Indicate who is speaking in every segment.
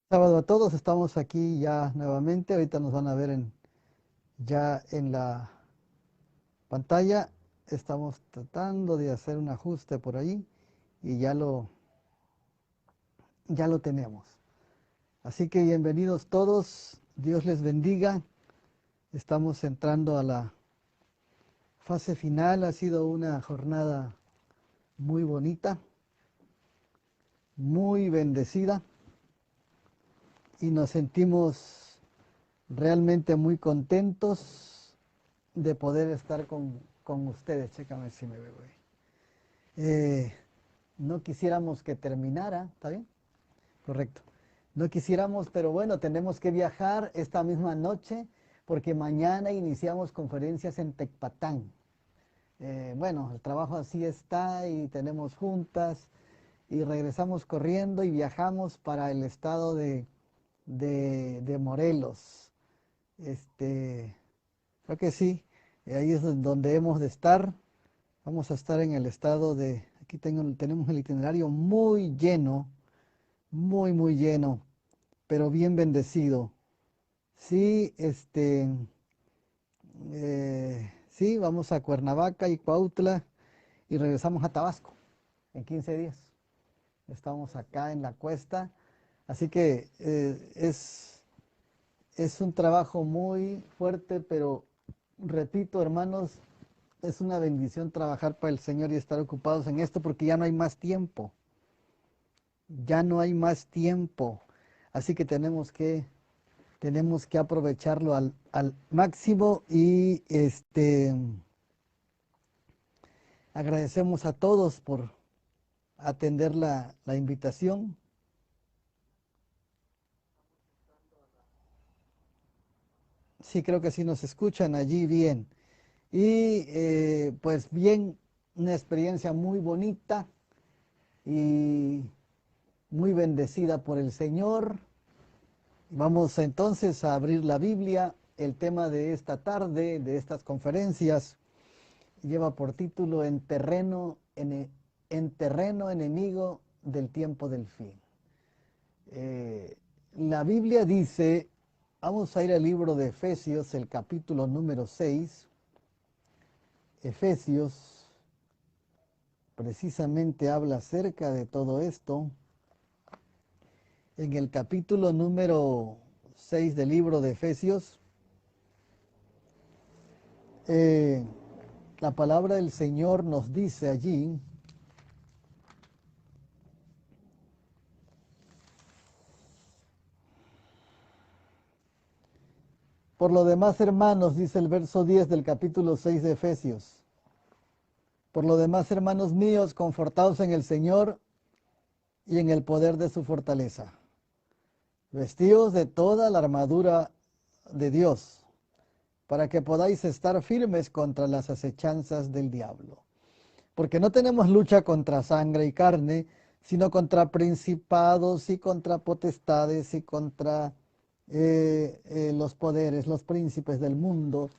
Speaker 1: Sábado a todos, estamos aquí ya nuevamente. Ahorita nos van a ver ya en la pantalla. Estamos tratando de hacer un ajuste por ahí y ya lo tenemos. Así que bienvenidos todos, Dios les bendiga. Estamos entrando a la fase final. Ha sido una jornada muy bonita, muy bendecida y nos sentimos realmente muy contentos de poder estar con ustedes. Chécame si me veo ahí. Eh, no quisiéramos que terminara, ¿está bien? Correcto. No quisiéramos, pero bueno, tenemos que viajar esta misma noche porque mañana iniciamos conferencias en Tecpatán. Bueno, el trabajo así está y tenemos juntas y regresamos corriendo y viajamos para el estado de Morelos. Este, Creo que sí, ahí es donde hemos de estar. Vamos a estar en el estado aquí tenemos el itinerario muy lleno, muy lleno, pero bien bendecido. Sí, sí, vamos a Cuernavaca y Cuautla y regresamos a Tabasco en 15 días. Estamos acá en la cuesta, así que es un trabajo muy fuerte, pero repito, hermanos, es una bendición trabajar para el Señor y estar ocupados en esto porque ya no hay más tiempo. Ya no hay más tiempo. Así que tenemos que aprovecharlo al máximo y agradecemos a todos por atender la invitación. Sí, creo que sí nos escuchan allí bien. Y pues bien, una experiencia muy bonita y muy bendecida por el Señor. Vamos entonces a abrir la Biblia. El tema de esta tarde, de estas conferencias, lleva por título en terreno enemigo del tiempo del fin. Eh, la Biblia dice, vamos a ir al libro de Efesios, el capítulo número 6. Efesios precisamente habla acerca de todo esto. En el capítulo número 6 del libro de Efesios, eh, la palabra del Señor nos dice allí, por lo demás, hermanos, dice el verso 10 del capítulo 6 de Efesios, por lo demás, hermanos míos, confortaos en el Señor y en el poder de su fortaleza. Vestíos de toda la armadura de Dios, para que podáis estar firmes contra las acechanzas del diablo. Porque no tenemos lucha contra sangre y carne, sino contra principados y contra potestades y contra los poderes, los príncipes del mundo,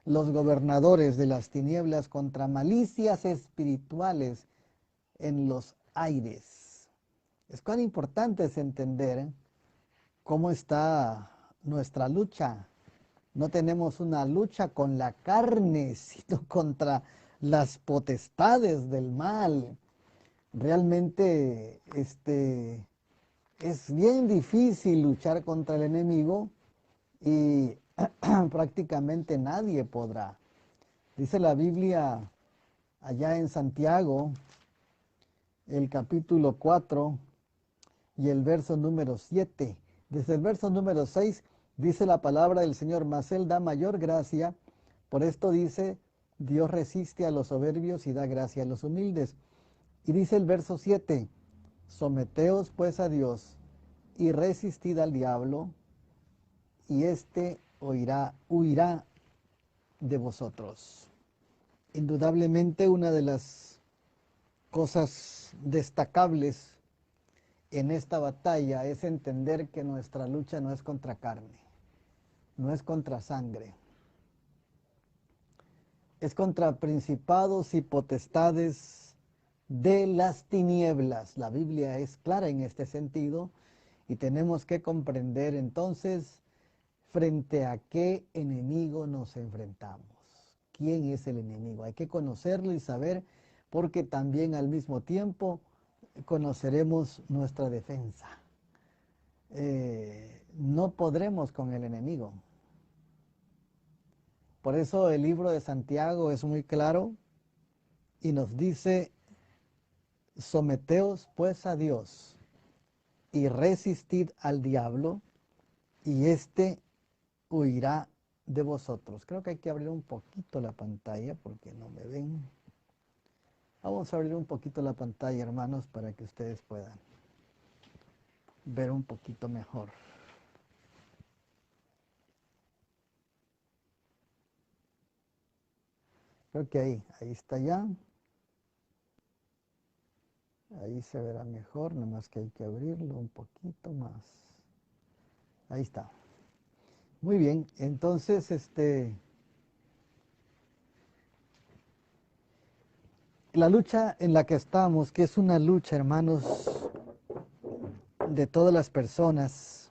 Speaker 1: los gobernadores de las tinieblas, contra malicias espirituales en los aires. Es cuán importante es entender cómo está nuestra lucha. No tenemos una lucha con la carne, sino contra las potestades del mal. Realmente es bien difícil luchar contra el enemigo y prácticamente nadie podrá. Dice la Biblia allá en Santiago, el capítulo 4 y el verso número 7. Desde el verso número 6 dice la palabra del Señor, mas Él da mayor gracia. Por esto dice, Dios resiste a los soberbios y da gracia a los humildes. Y dice el verso 7, someteos pues a Dios y resistid al diablo, y éste huirá de vosotros. Indudablemente una de las cosas destacables en esta batalla es entender que nuestra lucha no es contra carne, no es contra sangre, es contra principados y potestades de las tinieblas. La Biblia es clara en este sentido Y tenemos que comprender entonces frente a qué enemigo nos enfrentamos. ¿Quién es el enemigo? Hay que conocerlo y saber, porque también al mismo tiempo conoceremos nuestra defensa. No podremos con el enemigo. Por eso el libro de Santiago es muy claro y nos dice: someteos pues a Dios y resistid al diablo, y éste huirá de vosotros. Creo que hay que abrir un poquito la pantalla porque no me ven. Vamos a abrir un poquito la pantalla, hermanos, para que ustedes puedan ver un poquito mejor. Creo que ahí está ya. Ahí se verá mejor, nada más que hay que abrirlo un poquito más. Ahí está. Muy bien, entonces la lucha en la que estamos, que es una lucha, hermanos, de todas las personas,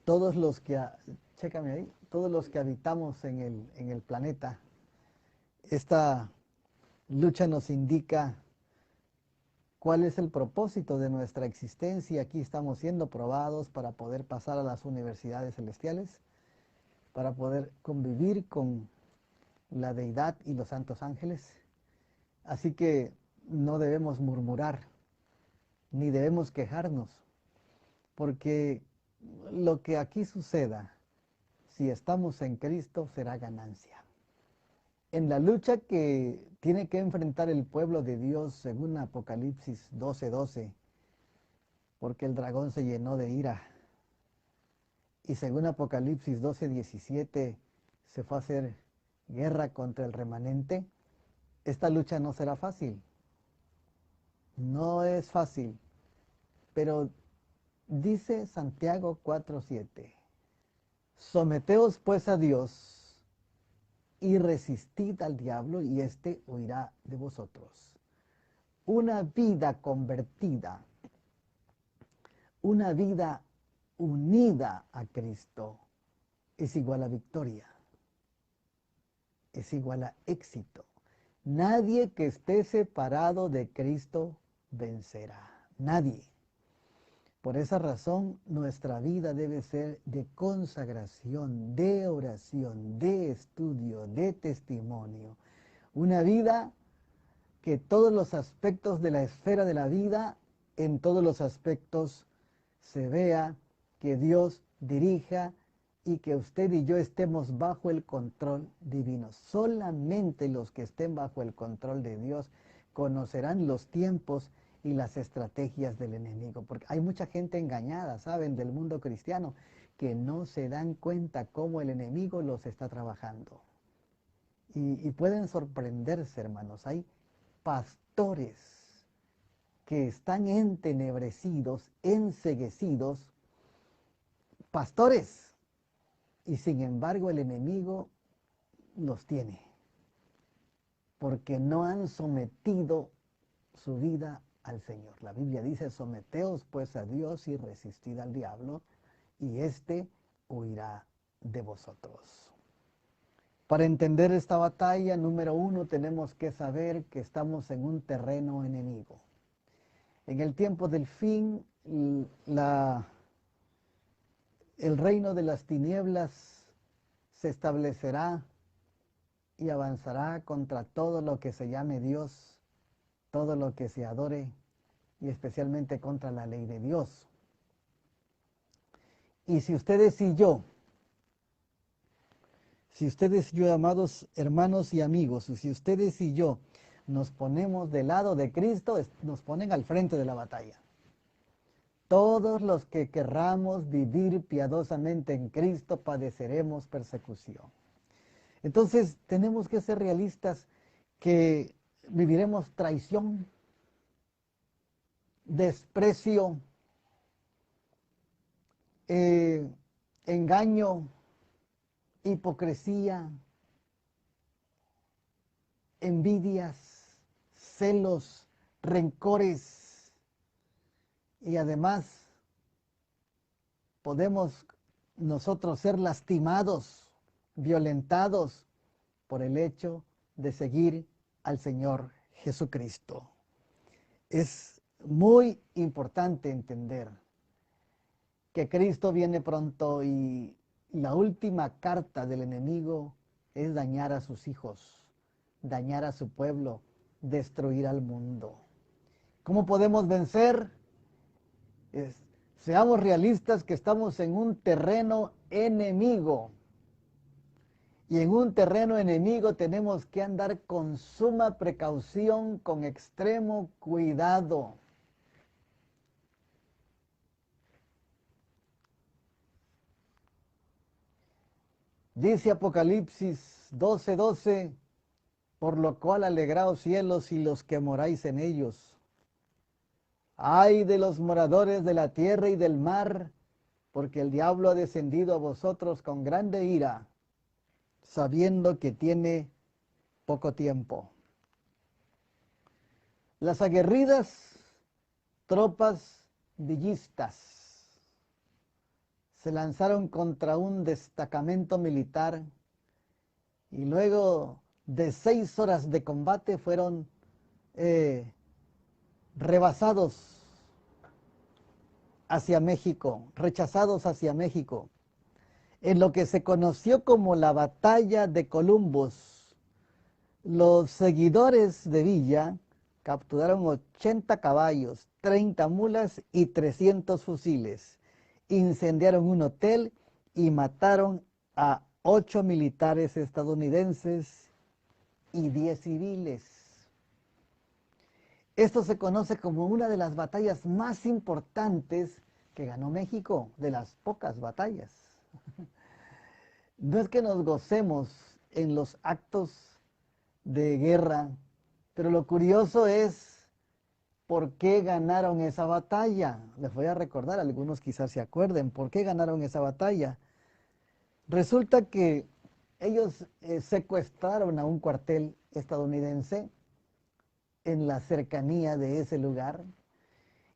Speaker 1: todos los que, chécame ahí, todos los que habitamos en el planeta, esta lucha nos indica cuál es el propósito de nuestra existencia. Aquí estamos siendo probados para poder pasar a las universidades celestiales, para poder convivir con la deidad y los santos ángeles. Así que no debemos murmurar, ni debemos quejarnos, porque lo que aquí suceda, si estamos en Cristo, será ganancia. En la lucha que tiene que enfrentar el pueblo de Dios, según Apocalipsis 12:12, porque el dragón se llenó de ira, y según Apocalipsis 12:17, se fue a hacer guerra contra el remanente, esta lucha no será fácil. No es fácil, pero dice Santiago 4:7, someteos pues a Dios y resistid al diablo y éste huirá de vosotros. Una vida convertida, una vida unida a Cristo es igual a victoria, es igual a éxito. Nadie que esté separado de Cristo vencerá. Nadie. Por esa razón, nuestra vida debe ser de consagración, de oración, de estudio, de testimonio. Una vida que todos los aspectos de la esfera de la vida, en todos los aspectos, se vea que Dios dirija y que usted y yo estemos bajo el control divino. Solamente los que estén bajo el control de Dios conocerán los tiempos y las estrategias del enemigo. Porque hay mucha gente engañada, ¿saben?, del mundo cristiano, que no se dan cuenta cómo el enemigo los está trabajando. Y pueden sorprenderse, hermanos. Hay pastores que están entenebrecidos, enceguecidos, pastores, y sin embargo el enemigo los tiene, porque no han sometido su vida al Señor. La Biblia dice: someteos pues a Dios y resistid al diablo, y éste huirá de vosotros. Para entender esta batalla, número uno, tenemos que saber que estamos en un terreno enemigo. En el tiempo del fin, el reino de las tinieblas se establecerá y avanzará contra todo lo que se llame Dios, todo lo que se adore, y especialmente contra la ley de Dios. Y si ustedes y yo, amados hermanos y amigos, si ustedes y yo nos ponemos del lado de Cristo, nos ponen al frente de la batalla. Todos los que querramos vivir piadosamente en Cristo padeceremos persecución. Entonces tenemos que ser realistas, que viviremos traición, desprecio, engaño, hipocresía, envidias, celos, rencores, y además podemos nosotros ser lastimados, violentados por el hecho de seguir al Señor Jesucristo. Es muy importante entender que Cristo viene pronto y la última carta del enemigo es dañar a sus hijos, dañar a su pueblo, destruir al mundo. ¿Cómo podemos vencer? Seamos realistas que estamos en un terreno enemigo. Y en un terreno enemigo tenemos que andar con suma precaución, con extremo cuidado. Dice Apocalipsis 12:12, por lo cual alegraos cielos y los que moráis en ellos. Ay de los moradores de la tierra y del mar, porque el diablo ha descendido a vosotros con grande ira, sabiendo que tiene poco tiempo. Las aguerridas tropas villistas se lanzaron contra un destacamento militar y luego de 6 horas de combate fueron rebasados hacia México, rechazados hacia México, en lo que se conoció como la Batalla de Columbus. Los seguidores de Villa capturaron 80 caballos, 30 mulas y 300 fusiles. Incendiaron un hotel y mataron a 8 militares estadounidenses y 10 civiles. Esto se conoce como una de las batallas más importantes que ganó México, de las pocas batallas. No es que nos gocemos en los actos de guerra, pero lo curioso es por qué ganaron esa batalla. Les voy a recordar, algunos quizás se acuerden, por qué ganaron esa batalla. Resulta que ellos secuestraron a un cuartel estadounidense en la cercanía de ese lugar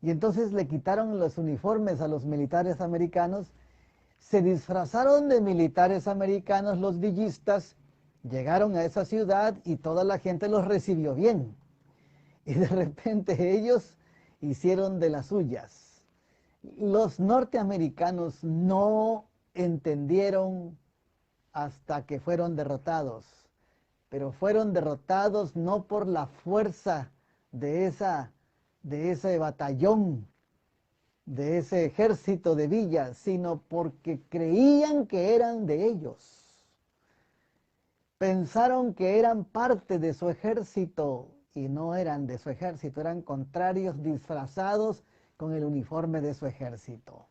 Speaker 1: y entonces le quitaron los uniformes a los militares americanos, se disfrazaron de militares americanos los villistas, llegaron a esa ciudad y toda la gente los recibió bien. Y de repente ellos hicieron de las suyas. Los norteamericanos no entendieron hasta que fueron derrotados, pero fueron derrotados no por la fuerza de ese batallón, de ese ejército de Villa, sino porque creían que eran de ellos. Pensaron que eran parte de su ejército y no eran de su ejército, eran contrarios disfrazados con el uniforme de su ejército.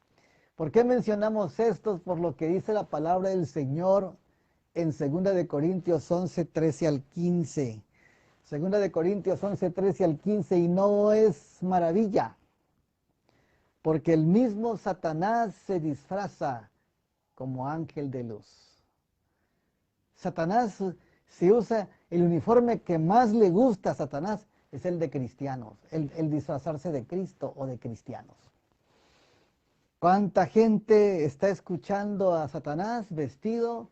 Speaker 1: ¿Por qué mencionamos esto? Por lo que dice la palabra del Señor en 2 de Corintios 11, 13 al 15. 2 de Corintios 11, 13 al 15, y no es maravilla, porque el mismo Satanás se disfraza como ángel de luz. Satanás, si usa el uniforme que más le gusta a Satanás, es el de cristianos, el disfrazarse de Cristo o de cristianos. ¿Cuánta gente está escuchando a Satanás vestido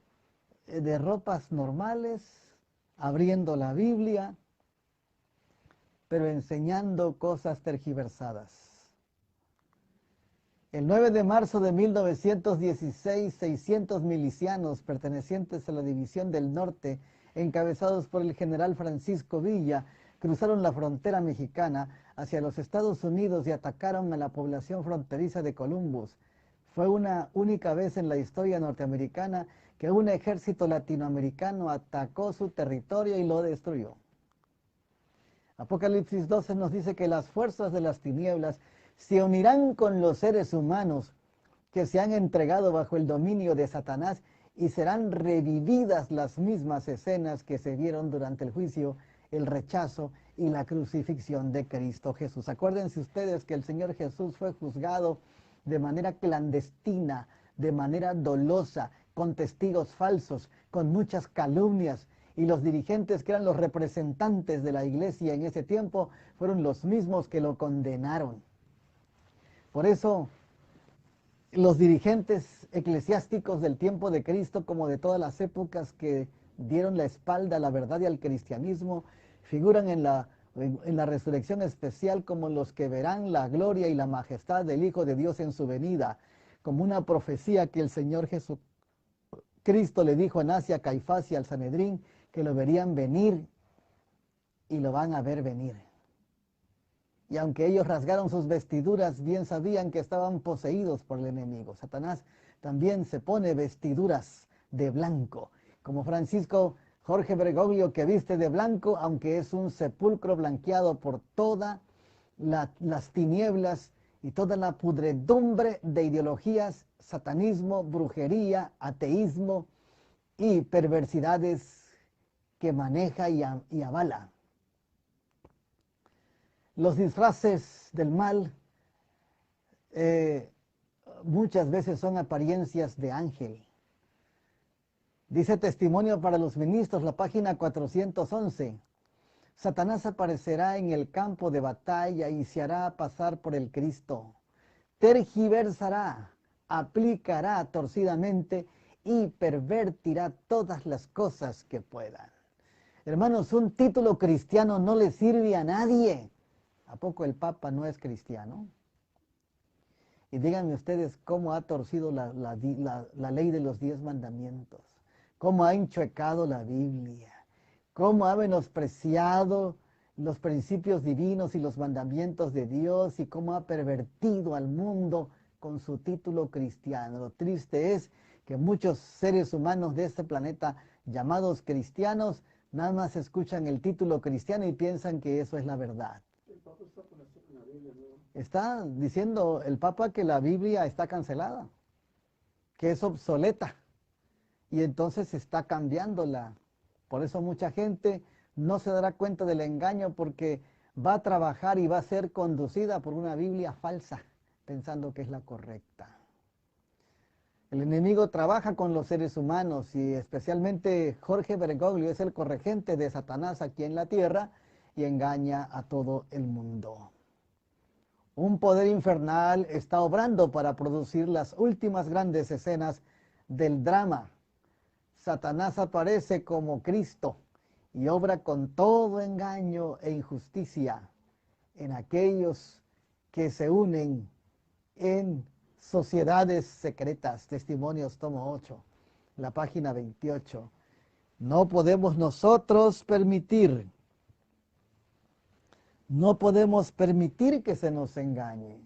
Speaker 1: de ropas normales, abriendo la Biblia, pero enseñando cosas tergiversadas? El 9 de marzo de 1916, 600 milicianos pertenecientes a la División del Norte, encabezados por el general Francisco Villa, cruzaron la frontera mexicana hacia los Estados Unidos y atacaron a la población fronteriza de Columbus. Fue una única vez en la historia norteamericana que un ejército latinoamericano atacó su territorio y lo destruyó. Apocalipsis 12 nos dice que las fuerzas de las tinieblas se unirán con los seres humanos que se han entregado bajo el dominio de Satanás y serán revividas las mismas escenas que se vieron durante el juicio, el rechazo y la crucifixión de Cristo Jesús. Acuérdense ustedes que el Señor Jesús fue juzgado de manera clandestina, de manera dolosa, con testigos falsos, con muchas calumnias, y los dirigentes que eran los representantes de la iglesia en ese tiempo fueron los mismos que lo condenaron. Por eso los dirigentes eclesiásticos del tiempo de Cristo, como de todas las épocas que dieron la espalda a la verdad y al cristianismo, figuran en la resurrección especial como los que verán la gloria y la majestad del Hijo de Dios en su venida, como una profecía que el Señor Jesucristo le dijo en Asia a Caifás y al Sanedrín, que lo verían venir y lo van a ver venir. Y aunque ellos rasgaron sus vestiduras, bien sabían que estaban poseídos por el enemigo. Satanás también se pone vestiduras de blanco, como Francisco Jorge Bergoglio, que viste de blanco, aunque es un sepulcro blanqueado por todas las tinieblas y toda la pudredumbre de ideologías, satanismo, brujería, ateísmo y perversidades que maneja y avala. Los disfraces del mal muchas veces son apariencias de ángel. Dice Testimonio para los Ministros, la página 411. Satanás aparecerá en el campo de batalla y se hará pasar por el Cristo. Tergiversará, aplicará torcidamente y pervertirá todas las cosas que puedan. Hermanos, un título cristiano no le sirve a nadie. ¿A poco el Papa no es cristiano? Y díganme ustedes cómo ha torcido la ley de los 10 mandamientos, cómo ha enchuecado la Biblia, cómo ha menospreciado los principios divinos y los mandamientos de Dios y cómo ha pervertido al mundo con su título cristiano. Lo triste es que muchos seres humanos de este planeta llamados cristianos nada más escuchan el título cristiano y piensan que eso es la verdad. Está diciendo el Papa que la Biblia está cancelada, que es obsoleta, y entonces está cambiándola. Por eso mucha gente no se dará cuenta del engaño porque va a trabajar y va a ser conducida por una Biblia falsa, pensando que es la correcta. El enemigo trabaja con los seres humanos y especialmente Jorge Bergoglio es el corregente de Satanás aquí en la tierra y engaña a todo el mundo. Un poder infernal está obrando para producir las últimas grandes escenas del drama. Satanás aparece como Cristo y obra con todo engaño e injusticia en aquellos que se unen en sociedades secretas. Testimonios, tomo 8, la página 28. No podemos nosotros permitir que se nos engañe.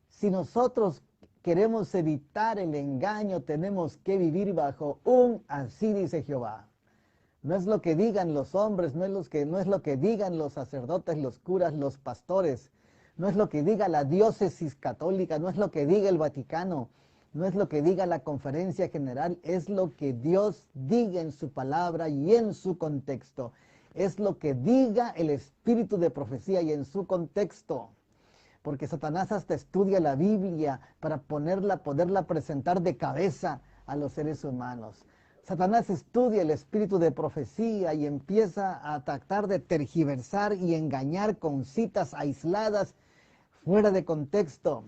Speaker 1: Si nosotros queremos evitar el engaño, tenemos que vivir bajo un así dice Jehová. No es lo que digan los hombres, no es lo que digan los sacerdotes, los curas, los pastores, no es lo que diga la diócesis católica, no es lo que diga el Vaticano, no es lo que diga la conferencia general, es lo que Dios diga en su palabra y en su contexto. Es lo que diga el espíritu de profecía y en su contexto. Porque Satanás hasta estudia la Biblia para poderla presentar de cabeza a los seres humanos. Satanás estudia el espíritu de profecía y empieza a tratar de tergiversar y engañar con citas aisladas fuera de contexto.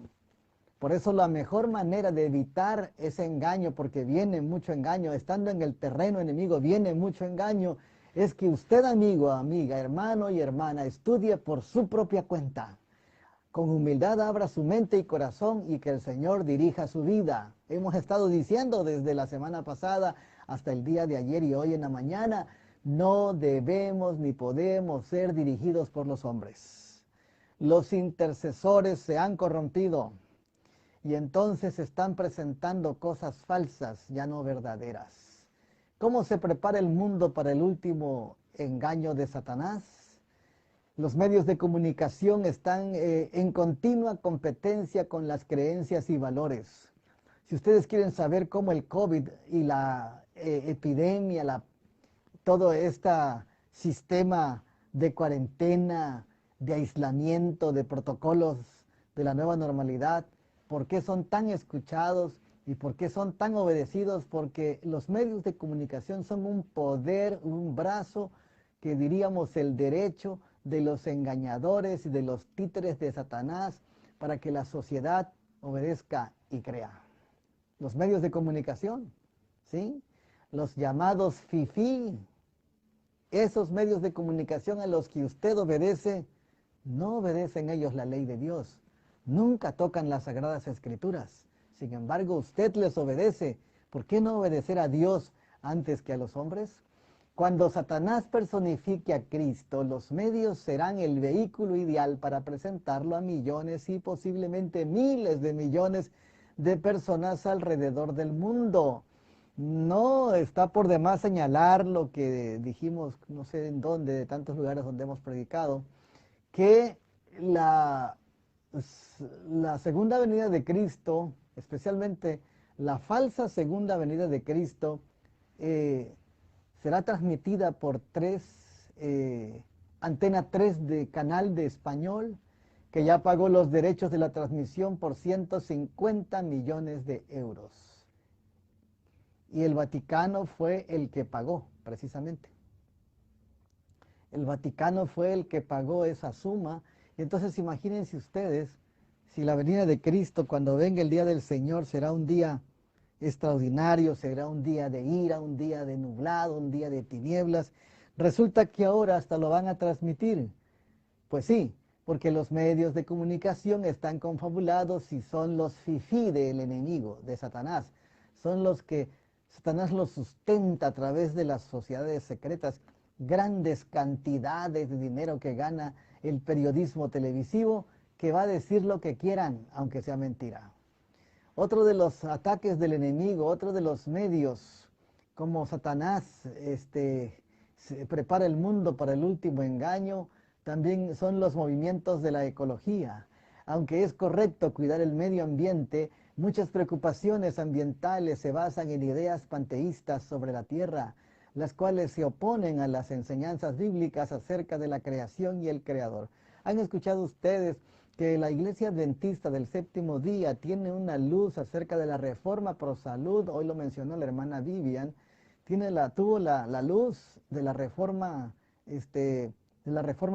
Speaker 1: Por eso la mejor manera de evitar ese engaño, porque viene mucho engaño, estando en el terreno enemigo viene mucho engaño, es que usted, amigo, amiga, hermano y hermana, estudie por su propia cuenta. Con humildad abra su mente y corazón y que el Señor dirija su vida. Hemos estado diciendo desde la semana pasada hasta el día de ayer y hoy en la mañana, no debemos ni podemos ser dirigidos por los hombres. Los intercesores se han corrompido y entonces están presentando cosas falsas, ya no verdaderas. ¿Cómo se prepara el mundo para el último engaño de Satanás? Los medios de comunicación están en continua competencia con las creencias y valores. Si ustedes quieren saber cómo el COVID y la epidemia, todo este sistema de cuarentena, de aislamiento, de protocolos de la nueva normalidad, ¿por qué son tan escuchados y por qué son tan obedecidos? Porque los medios de comunicación son un poder, un brazo, que diríamos el derecho de los engañadores y de los títeres de Satanás para que la sociedad obedezca y crea. Los medios de comunicación, ¿sí? Los llamados fifí, esos medios de comunicación a los que usted obedece, no obedecen ellos la ley de Dios. Nunca tocan las sagradas escrituras. Sin embargo, usted les obedece. ¿Por qué no obedecer a Dios antes que a los hombres? Cuando Satanás personifique a Cristo, los medios serán el vehículo ideal para presentarlo a millones y posiblemente miles de millones de personas alrededor del mundo. No está por demás señalar lo que dijimos, no sé en dónde, de tantos lugares donde hemos predicado, que la, la segunda venida de Cristo, especialmente la falsa segunda venida de Cristo, será transmitida por Antena 3 de Canal de Español, que ya pagó los derechos de la transmisión por 150 millones de euros. Y el Vaticano fue el que pagó, precisamente. El Vaticano fue el que pagó esa suma. Y entonces imagínense ustedes, si la venida de Cristo, cuando venga el día del Señor, será un día extraordinario, será un día de ira, un día de nublado, un día de tinieblas. Resulta que ahora hasta lo van a transmitir. Pues sí, porque los medios de comunicación están confabulados y son los fifí del enemigo, de Satanás. Son los que Satanás los sustenta a través de las sociedades secretas, grandes cantidades de dinero que gana el periodismo televisivo, que va a decir lo que quieran, aunque sea mentira. Otro de los ataques del enemigo, otro de los medios, como Satanás se prepara el mundo para el último engaño, también son los movimientos de la ecología. Aunque es correcto cuidar el medio ambiente, muchas preocupaciones ambientales se basan en ideas panteístas sobre la tierra, las cuales se oponen a las enseñanzas bíblicas acerca de la creación y el creador. ¿Han escuchado ustedes que la Iglesia Adventista del Séptimo Día tiene una luz acerca de la reforma pro salud? Hoy lo mencionó la hermana Vivian. Tuvo la luz de la reforma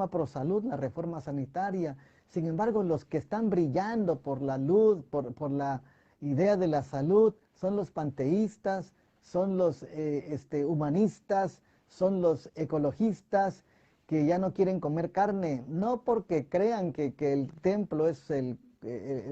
Speaker 1: pro salud, la reforma sanitaria. Sin embargo, los que están brillando por la luz, por la idea de la salud, son los panteístas, son los humanistas, son los ecologistas, que ya no quieren comer carne, no porque crean que el templo es el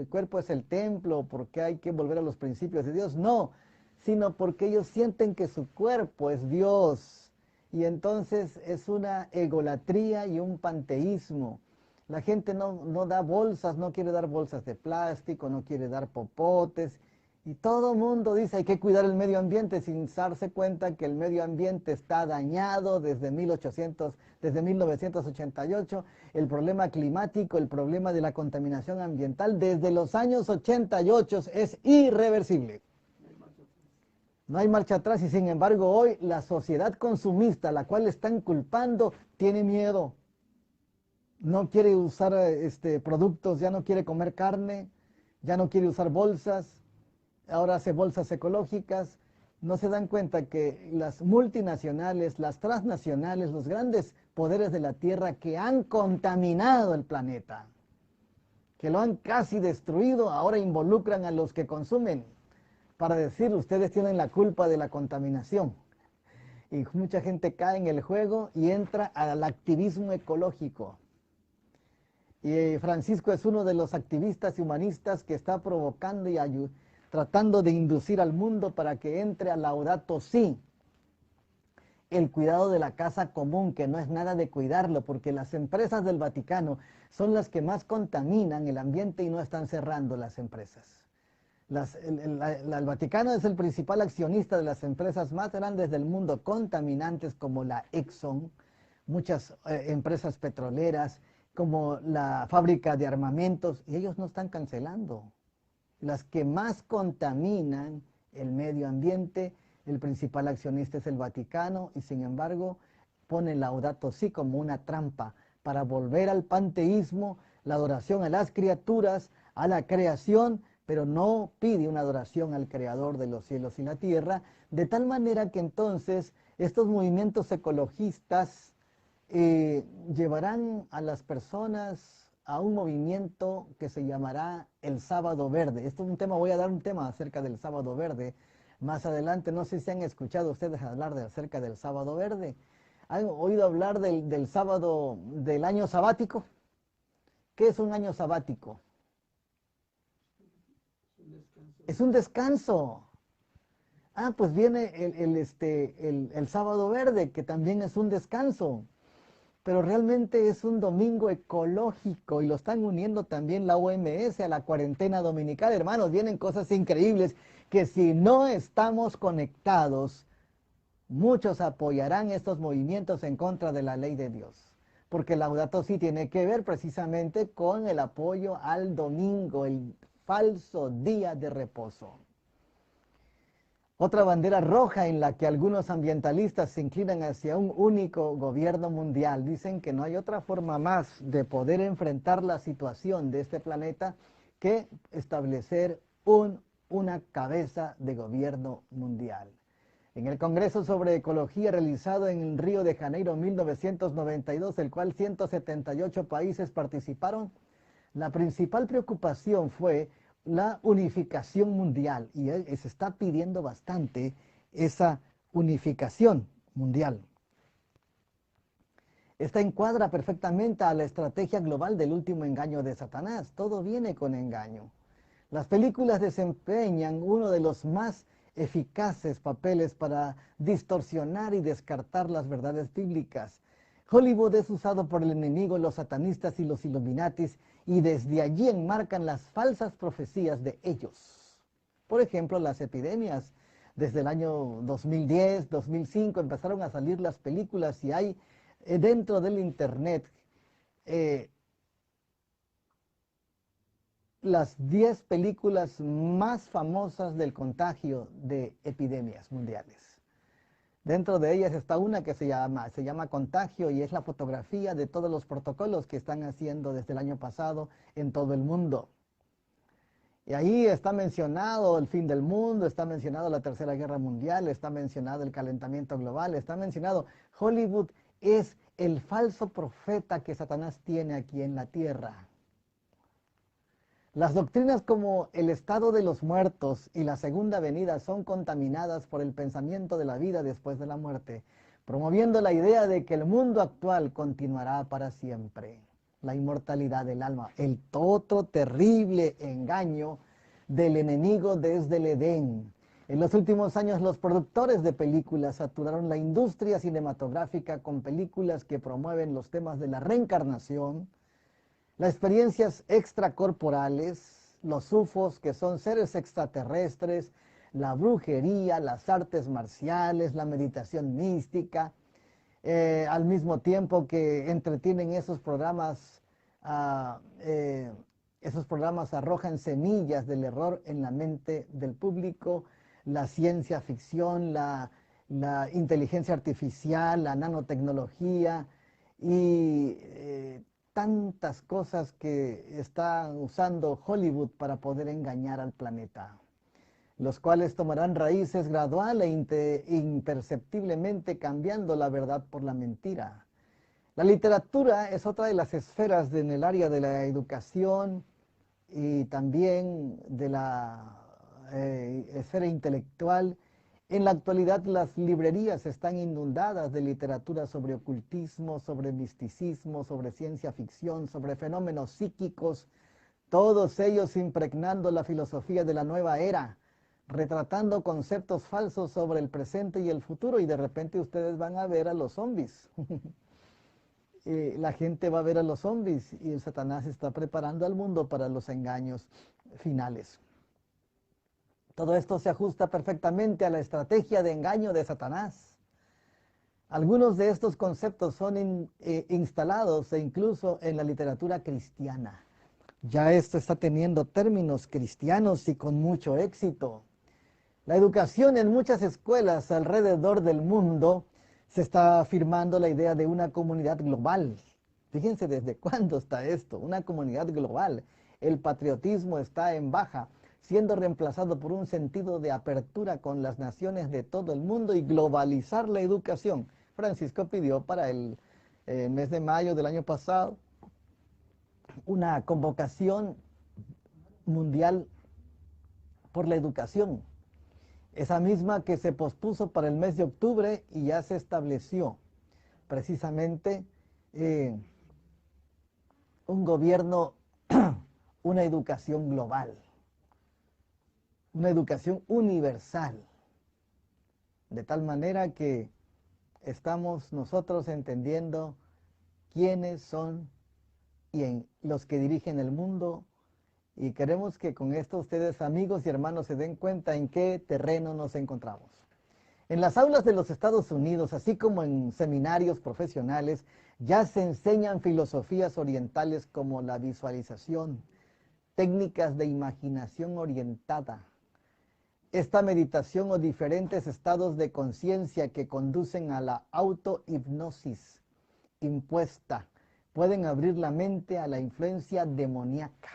Speaker 1: cuerpo es el templo, porque hay que volver a los principios de Dios, no, sino porque ellos sienten que su cuerpo es Dios. Y entonces es una egolatría y un panteísmo. La gente no da bolsas, no quiere dar bolsas de plástico, no quiere dar popotes. Y todo el mundo dice hay que cuidar el medio ambiente sin darse cuenta que el medio ambiente está dañado desde 1988. El problema climático, el problema de la contaminación ambiental desde los años 88 es irreversible. No hay marcha atrás y sin embargo hoy la sociedad consumista, la cual están culpando, tiene miedo. No quiere usar productos, ya no quiere comer carne, ya no quiere usar bolsas, ahora hace bolsas ecológicas. No se dan cuenta que las multinacionales, las transnacionales, los grandes poderes de la tierra que han contaminado el planeta, que lo han casi destruido, ahora involucran a los que consumen para decir ustedes tienen la culpa de la contaminación. Y mucha gente cae en el juego y entra al activismo ecológico. Y Francisco es uno de los activistas y humanistas que está provocando y tratando de inducir al mundo para que entre a Laudato Si, el cuidado de la casa común, que no es nada de cuidarlo, porque las empresas del Vaticano son las que más contaminan el ambiente y no están cerrando las empresas. El Vaticano es el principal accionista de las empresas más grandes del mundo, contaminantes como la Exxon, muchas empresas petroleras, como la fábrica de armamentos, y ellos no están cancelando. Las que más contaminan el medio ambiente, el principal accionista es el Vaticano, y sin embargo pone Laudato Si como una trampa para volver al panteísmo, la adoración a las criaturas, a la creación, pero no pide una adoración al Creador de los cielos y la tierra, de tal manera que entonces estos movimientos ecologistas llevarán a las personas a un movimiento que se llamará el Sábado Verde. Esto es un tema, voy a dar un tema acerca del Sábado Verde más adelante. No sé si han escuchado ustedes hablar acerca del Sábado Verde. ¿Han oído hablar del sábado del año sabático? ¿Qué es un año sabático? Es un descanso. Ah, pues viene el Sábado Verde, que también es un descanso, pero realmente es un domingo ecológico y lo están uniendo también la OMS a la cuarentena dominical. Hermanos, vienen cosas increíbles que si no estamos conectados, muchos apoyarán estos movimientos en contra de la ley de Dios. Porque Laudato Si tiene que ver precisamente con el apoyo al domingo, el falso día de reposo. Otra bandera roja en la que algunos ambientalistas se inclinan hacia un único gobierno mundial. Dicen que no hay otra forma más de poder enfrentar la situación de este planeta que establecer una cabeza de gobierno mundial. En el Congreso sobre Ecología realizado en Río de Janeiro 1992, el cual 178 países participaron, la principal preocupación fue la unificación mundial y se está pidiendo bastante esa unificación mundial. Esta encuadra perfectamente a la estrategia global del último engaño de Satanás. Todo viene con engaño. Las películas desempeñan uno de los más eficaces papeles para distorsionar y descartar las verdades bíblicas. Hollywood es usado por el enemigo, los satanistas y los Illuminatis, y desde allí enmarcan las falsas profecías de ellos. Por ejemplo, las epidemias. Desde el año 2010, 2005 empezaron a salir las películas y hay dentro del internet las 10 películas más famosas del contagio de epidemias mundiales. Dentro de ellas está una que se llama Contagio y es la fotografía de todos los protocolos que están haciendo desde el año pasado en todo el mundo. Y ahí está mencionado el fin del mundo, está mencionado la Tercera Guerra Mundial, está mencionado el calentamiento global, está mencionado Hollywood es el falso profeta que Satanás tiene aquí en la tierra. Las doctrinas como el estado de los muertos y la segunda venida son contaminadas por el pensamiento de la vida después de la muerte, promoviendo la idea de que el mundo actual continuará para siempre. La inmortalidad del alma, el otro terrible engaño del enemigo desde el Edén. En los últimos años los productores de películas saturaron la industria cinematográfica con películas que promueven los temas de la reencarnación, las experiencias extracorporales, los UFOs, que son seres extraterrestres, la brujería, las artes marciales, la meditación mística, al mismo tiempo que entretienen esos programas arrojan semillas del error en la mente del público, la ciencia ficción, la inteligencia artificial, la nanotecnología y tantas cosas que está usando Hollywood para poder engañar al planeta, los cuales tomarán raíces gradual e imperceptiblemente cambiando la verdad por la mentira. La literatura es otra de las esferas en el área de la educación y también de la esfera intelectual. En la actualidad las librerías están inundadas de literatura sobre ocultismo, sobre misticismo, sobre ciencia ficción, sobre fenómenos psíquicos, todos ellos impregnando la filosofía de la nueva era, retratando conceptos falsos sobre el presente y el futuro, y de repente ustedes van a ver a los zombies. La gente va a ver a los zombies y el Satanás está preparando al mundo para los engaños finales. Todo esto se ajusta perfectamente a la estrategia de engaño de Satanás. Algunos de estos conceptos son instalados e incluso en la literatura cristiana. Ya esto está teniendo términos cristianos y con mucho éxito. La educación en muchas escuelas alrededor del mundo se está afirmando la idea de una comunidad global. Fíjense desde cuándo está esto, una comunidad global. El patriotismo está en baja, siendo reemplazado por un sentido de apertura con las naciones de todo el mundo y globalizar la educación. Francisco pidió para el mes de mayo del año pasado una convocación mundial por la educación, esa misma que se pospuso para el mes de octubre y ya se estableció precisamente un gobierno, una educación global, una educación universal, de tal manera que estamos nosotros entendiendo quiénes son los que dirigen el mundo, y queremos que con esto ustedes, amigos y hermanos, se den cuenta en qué terreno nos encontramos. En las aulas de los Estados Unidos, así como en seminarios profesionales, ya se enseñan filosofías orientales como la visualización, técnicas de imaginación orientada, esta meditación o diferentes estados de conciencia que conducen a la autohipnosis impuesta, pueden abrir la mente a la influencia demoníaca.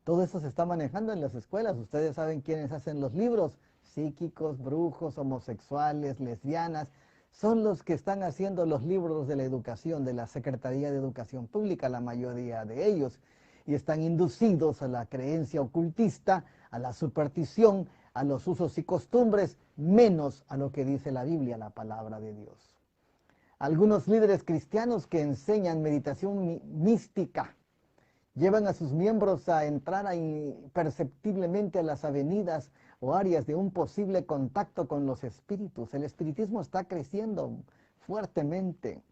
Speaker 1: Todo eso se está manejando en las escuelas. Ustedes saben quiénes hacen los libros: psíquicos, brujos, homosexuales, lesbianas. Son los que están haciendo los libros de la educación, de la Secretaría de Educación Pública, la mayoría de ellos. Y están inducidos a la creencia ocultista, a la superstición, a los usos y costumbres, menos a lo que dice la Biblia, la palabra de Dios. Algunos líderes cristianos que enseñan meditación mística llevan a sus miembros a entrar imperceptiblemente a las avenidas o áreas de un posible contacto con los espíritus. El espiritismo está creciendo fuertemente.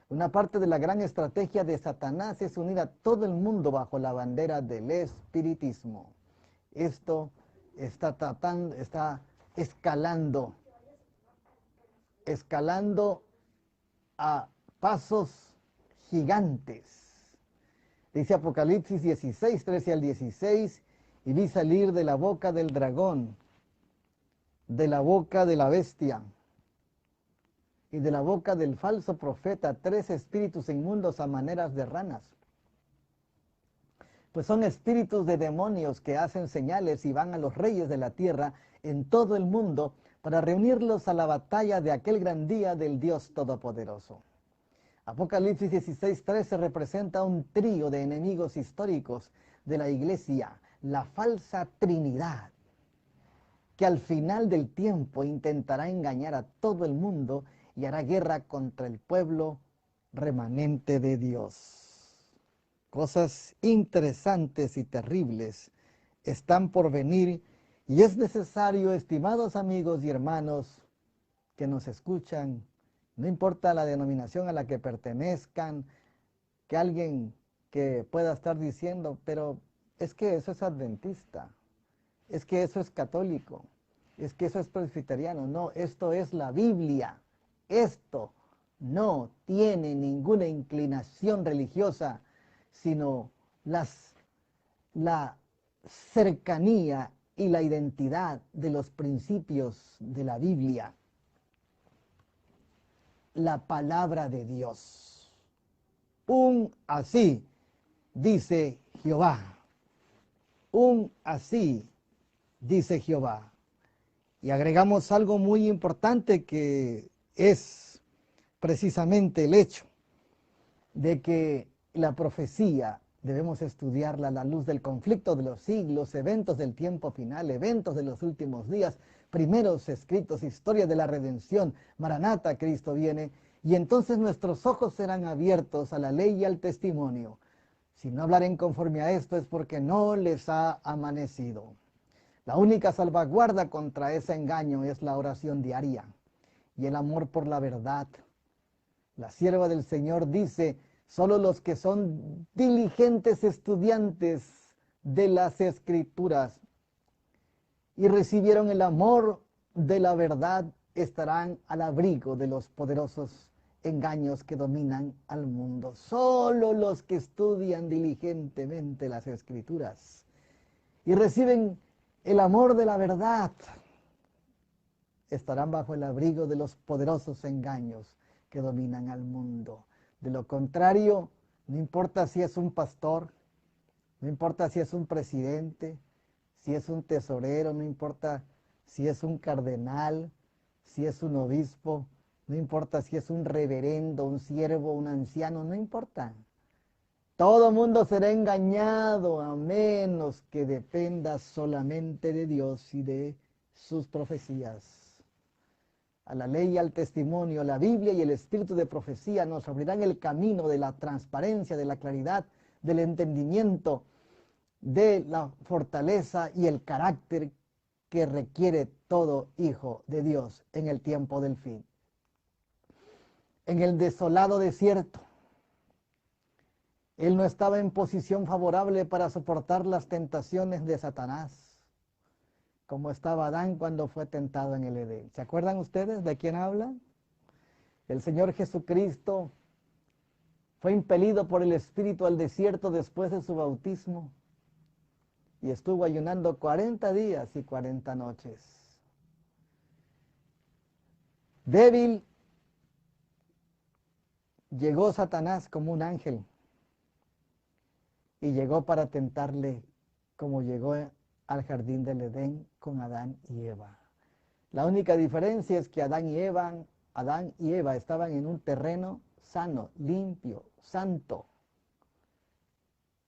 Speaker 1: Una parte de la gran estrategia de Satanás es unir a todo el mundo bajo la bandera del espiritismo. Esto está escalando a pasos gigantes. Dice Apocalipsis 16, 13 al 16, y vi salir de la boca del dragón, de la boca de la bestia y de la boca del falso profeta 3 espíritus inmundos a maneras de ranas. Pues son espíritus de demonios que hacen señales y van a los reyes de la tierra en todo el mundo para reunirlos a la batalla de aquel gran día del Dios Todopoderoso. Apocalipsis 16:13 representa un trío de enemigos históricos de la iglesia, la falsa Trinidad, que al final del tiempo intentará engañar a todo el mundo y hará guerra contra el pueblo remanente de Dios. Cosas interesantes y terribles están por venir, y es necesario, estimados amigos y hermanos que nos escuchan, no importa la denominación a la que pertenezcan, que alguien que pueda estar diciendo, pero es que eso es adventista, es que eso es católico, es que eso es presbiteriano. No, esto es la Biblia. Esto no tiene ninguna inclinación religiosa, sino la cercanía y la identidad de los principios de la Biblia. La palabra de Dios. Así dice Jehová. Así dice Jehová. Y agregamos algo muy importante, que es precisamente el hecho de que la profecía debemos estudiarla a la luz del conflicto de los siglos, eventos del tiempo final, eventos de los últimos días, primeros escritos, historia de la redención, Maranata, Cristo viene, y entonces nuestros ojos serán abiertos a la ley y al testimonio. Si no hablaren conforme a esto es porque no les ha amanecido. La única salvaguarda contra ese engaño es la oración diaria y el amor por la verdad. La sierva del Señor dice: solo los que son diligentes estudiantes de las Escrituras y recibieron el amor de la verdad estarán al abrigo de los poderosos engaños que dominan al mundo. Solo los que estudian diligentemente las Escrituras y reciben el amor de la verdad estarán bajo el abrigo de los poderosos engaños que dominan al mundo. De lo contrario, no importa si es un pastor, no importa si es un presidente, si es un tesorero, no importa si es un cardenal, si es un obispo, no importa si es un reverendo, un siervo, un anciano, no importa. Todo mundo será engañado a menos que dependa solamente de Dios y de sus profecías. A la ley y al testimonio, la Biblia y el espíritu de profecía nos abrirán el camino de la transparencia, de la claridad, del entendimiento, de la fortaleza y el carácter que requiere todo hijo de Dios en el tiempo del fin. En el desolado desierto, él no estaba en posición favorable para soportar las tentaciones de Satanás, como estaba Adán cuando fue tentado en el Edén. ¿Se acuerdan ustedes de quién habla? El Señor Jesucristo fue impelido por el Espíritu al desierto después de su bautismo y estuvo ayunando 40 días y 40 noches. Débil, llegó Satanás como un ángel y llegó para tentarle como llegó al jardín del Edén con Adán y Eva. La única diferencia es que Adán y Eva estaban en un terreno sano, limpio, santo.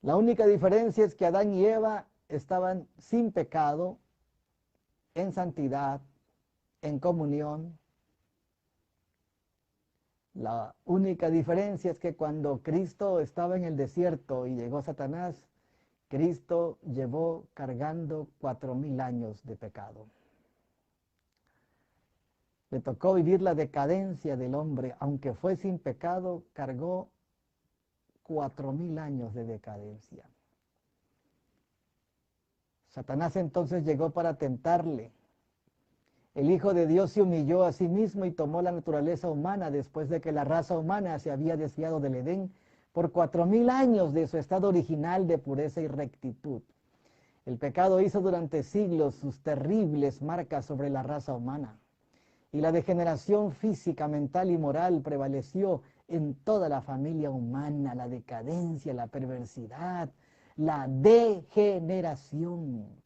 Speaker 1: La única diferencia es que Adán y Eva estaban sin pecado, en santidad, en comunión. La única diferencia es que cuando Cristo estaba en el desierto y llegó Satanás, Cristo llevó cargando 4000 años de pecado. Le tocó vivir la decadencia del hombre, aunque fue sin pecado, cargó 4000 años de decadencia. Satanás entonces llegó para tentarle. El Hijo de Dios se humilló a sí mismo y tomó la naturaleza humana después de que la raza humana se había desviado del Edén por 4000 años de su estado original de pureza y rectitud. El pecado hizo durante siglos sus terribles marcas sobre la raza humana. Y la degeneración física, mental y moral prevaleció en toda la familia humana, la decadencia, la perversidad, la degeneración.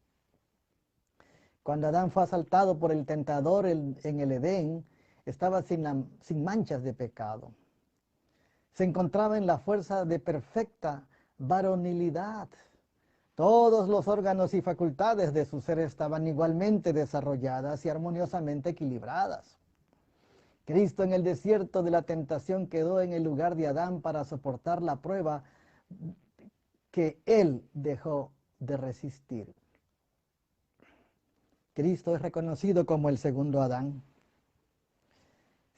Speaker 1: Cuando Adán fue asaltado por el tentador en el Edén, estaba sin manchas de pecado. Se encontraba en la fuerza de perfecta varonilidad. Todos los órganos y facultades de su ser estaban igualmente desarrolladas y armoniosamente equilibradas. Cristo en el desierto de la tentación quedó en el lugar de Adán para soportar la prueba que él dejó de resistir. Cristo es reconocido como el segundo Adán.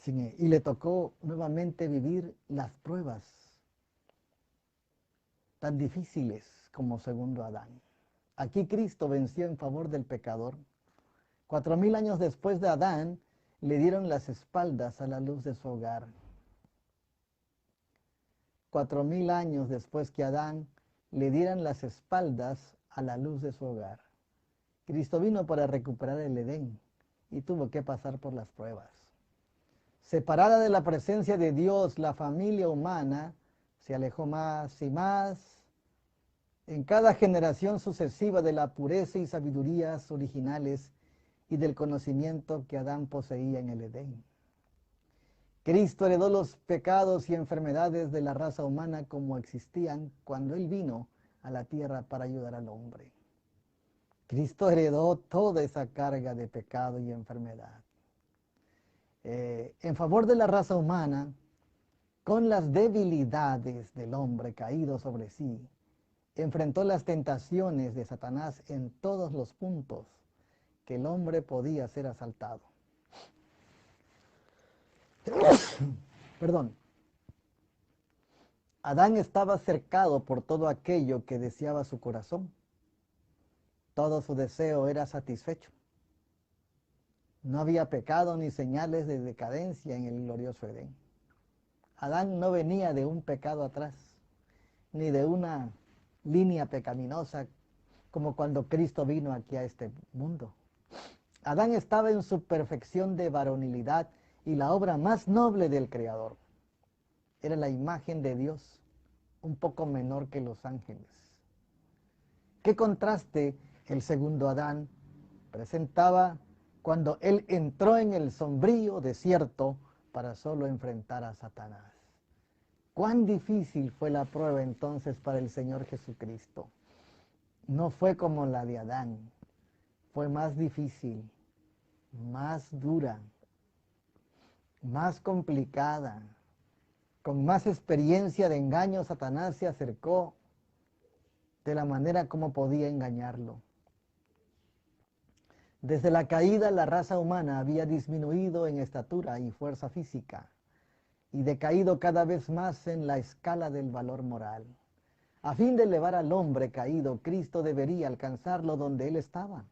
Speaker 1: Y le tocó nuevamente vivir las pruebas tan difíciles como segundo Adán. Aquí Cristo venció en favor del pecador. 4000 años después de Adán, le dieron las espaldas a la luz de su hogar. 4000 años después que Adán le dieran las espaldas a la luz de su hogar. Cristo vino para recuperar el Edén y tuvo que pasar por las pruebas. Separada de la presencia de Dios, la familia humana se alejó más y más en cada generación sucesiva de la pureza y sabidurías originales y del conocimiento que Adán poseía en el Edén. Cristo heredó los pecados y enfermedades de la raza humana como existían cuando Él vino a la tierra para ayudar al hombre. Cristo heredó toda esa carga de pecado y enfermedad. En favor de la raza humana, con las debilidades del hombre caído sobre sí, enfrentó las tentaciones de Satanás en todos los puntos que el hombre podía ser asaltado. Perdón. Adán estaba cercado por todo aquello que deseaba su corazón. Todo su deseo era satisfecho. No había pecado ni señales de decadencia en el glorioso Edén. Adán no venía de un pecado atrás, ni de una línea pecaminosa como cuando Cristo vino aquí a este mundo. Adán estaba en su perfección de varonilidad y la obra más noble del Creador. Era la imagen de Dios, un poco menor que los ángeles. ¿Qué contraste el segundo Adán presentaba cuando él entró en el sombrío desierto para solo enfrentar a Satanás? cuán difícil fue la prueba entonces para el Señor Jesucristo. No fue como la de Adán, fue más difícil, más dura, más complicada. Con más experiencia de engaño, Satanás se acercó de la manera como podía engañarlo. Desde la caída, la raza humana había disminuido en estatura y fuerza física y decaído cada vez más en la escala del valor moral. A fin de elevar al hombre caído, Cristo debería alcanzarlo donde él estaba.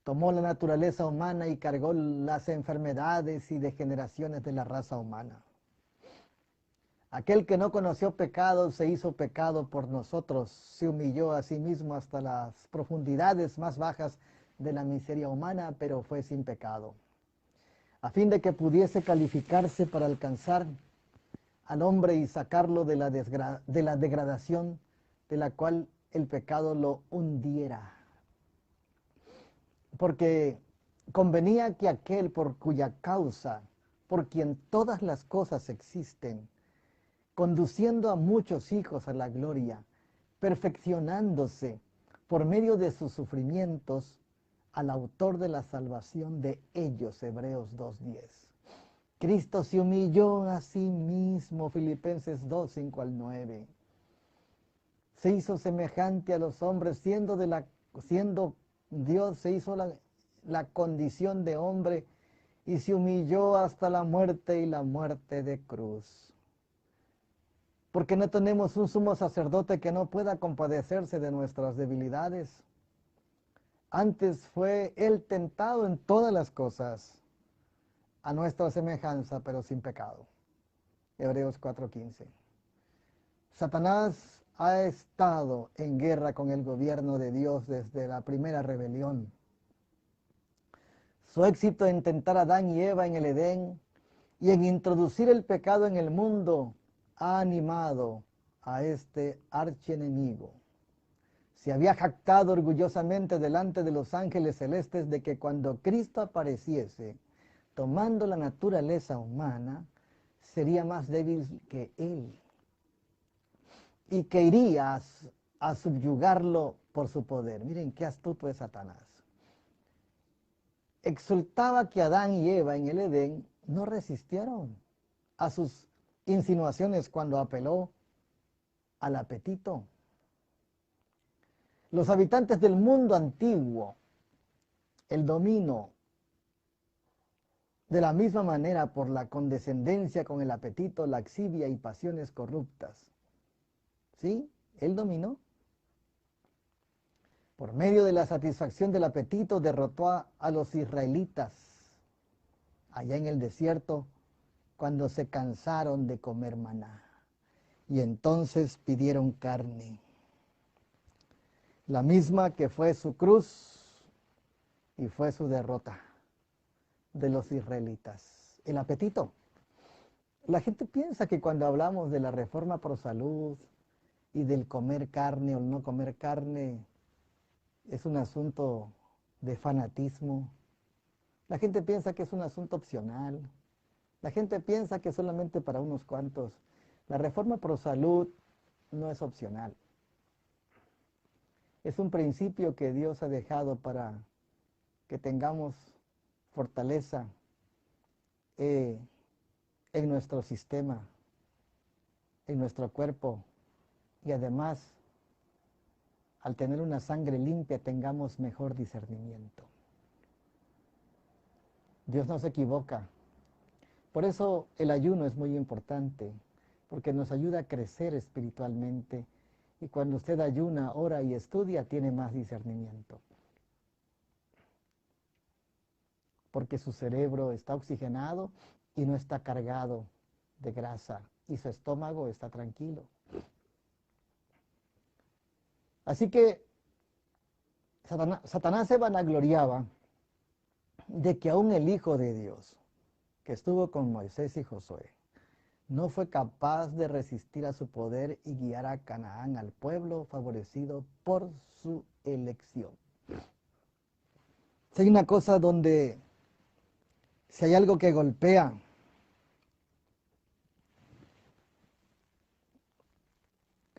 Speaker 1: Tomó la naturaleza humana y cargó las enfermedades y degeneraciones de la raza humana. Aquel que no conoció pecado se hizo pecado por nosotros, se humilló a sí mismo hasta las profundidades más bajas de la miseria humana, pero fue sin pecado, a fin de que pudiese calificarse para alcanzar al hombre y sacarlo de la degradación de la cual el pecado lo hundiera. Porque convenía que aquel por cuya causa, por quien todas las cosas existen, conduciendo a muchos hijos a la gloria, perfeccionándose por medio de sus sufrimientos al autor de la salvación de ellos, Hebreos 2:10. Cristo se humilló a sí mismo, Filipenses 2:5 al 9. Se hizo semejante a los hombres, siendo Dios, se hizo la condición de hombre y se humilló hasta la muerte y la muerte de cruz. Porque no tenemos un sumo sacerdote que no pueda compadecerse de nuestras debilidades. Antes fue él tentado en todas las cosas, a nuestra semejanza, pero sin pecado. Hebreos 4:15. Satanás ha estado en guerra con el gobierno de Dios desde la primera rebelión. Su éxito en tentar a Adán y Eva en el Edén y en introducir el pecado en el mundo ha animado a este archienemigo. Se había jactado orgullosamente delante de los ángeles celestes de que cuando Cristo apareciese, tomando la naturaleza humana, sería más débil que él y que iría a subyugarlo por su poder. Miren qué astuto es Satanás. Exultaba que Adán y Eva en el Edén no resistieron a sus insinuaciones cuando apeló al apetito. Los habitantes del mundo antiguo, el dominio de la misma manera por la condescendencia con el apetito, laxivia y pasiones corruptas. ¿Sí? Él dominó. Por medio de la satisfacción del apetito derrotó a los israelitas allá en el desierto cuando se cansaron de comer maná. Y entonces pidieron carne, la misma que fue su cruz y fue su derrota de los israelitas. El apetito. La gente piensa que cuando hablamos de la reforma pro salud y del comer carne o no comer carne, es un asunto de fanatismo. La gente piensa que es un asunto opcional. La gente piensa que es solamente para unos cuantos. La reforma pro salud no es opcional. Es un principio que Dios ha dejado para que tengamos fortaleza en nuestro sistema, en nuestro cuerpo, y además, al tener una sangre limpia, tengamos mejor discernimiento. Dios no se equivoca. Por eso el ayuno es muy importante, porque nos ayuda a crecer espiritualmente, y cuando usted ayuna, ora y estudia, tiene más discernimiento. Porque su cerebro está oxigenado y no está cargado de grasa, y su estómago está tranquilo. Así que Satanás se vanagloriaba de que aún el Hijo de Dios, que estuvo con Moisés y Josué, no fue capaz de resistir a su poder y guiar a Canaán, al pueblo favorecido por su elección. Si hay una cosa donde, si hay algo que golpea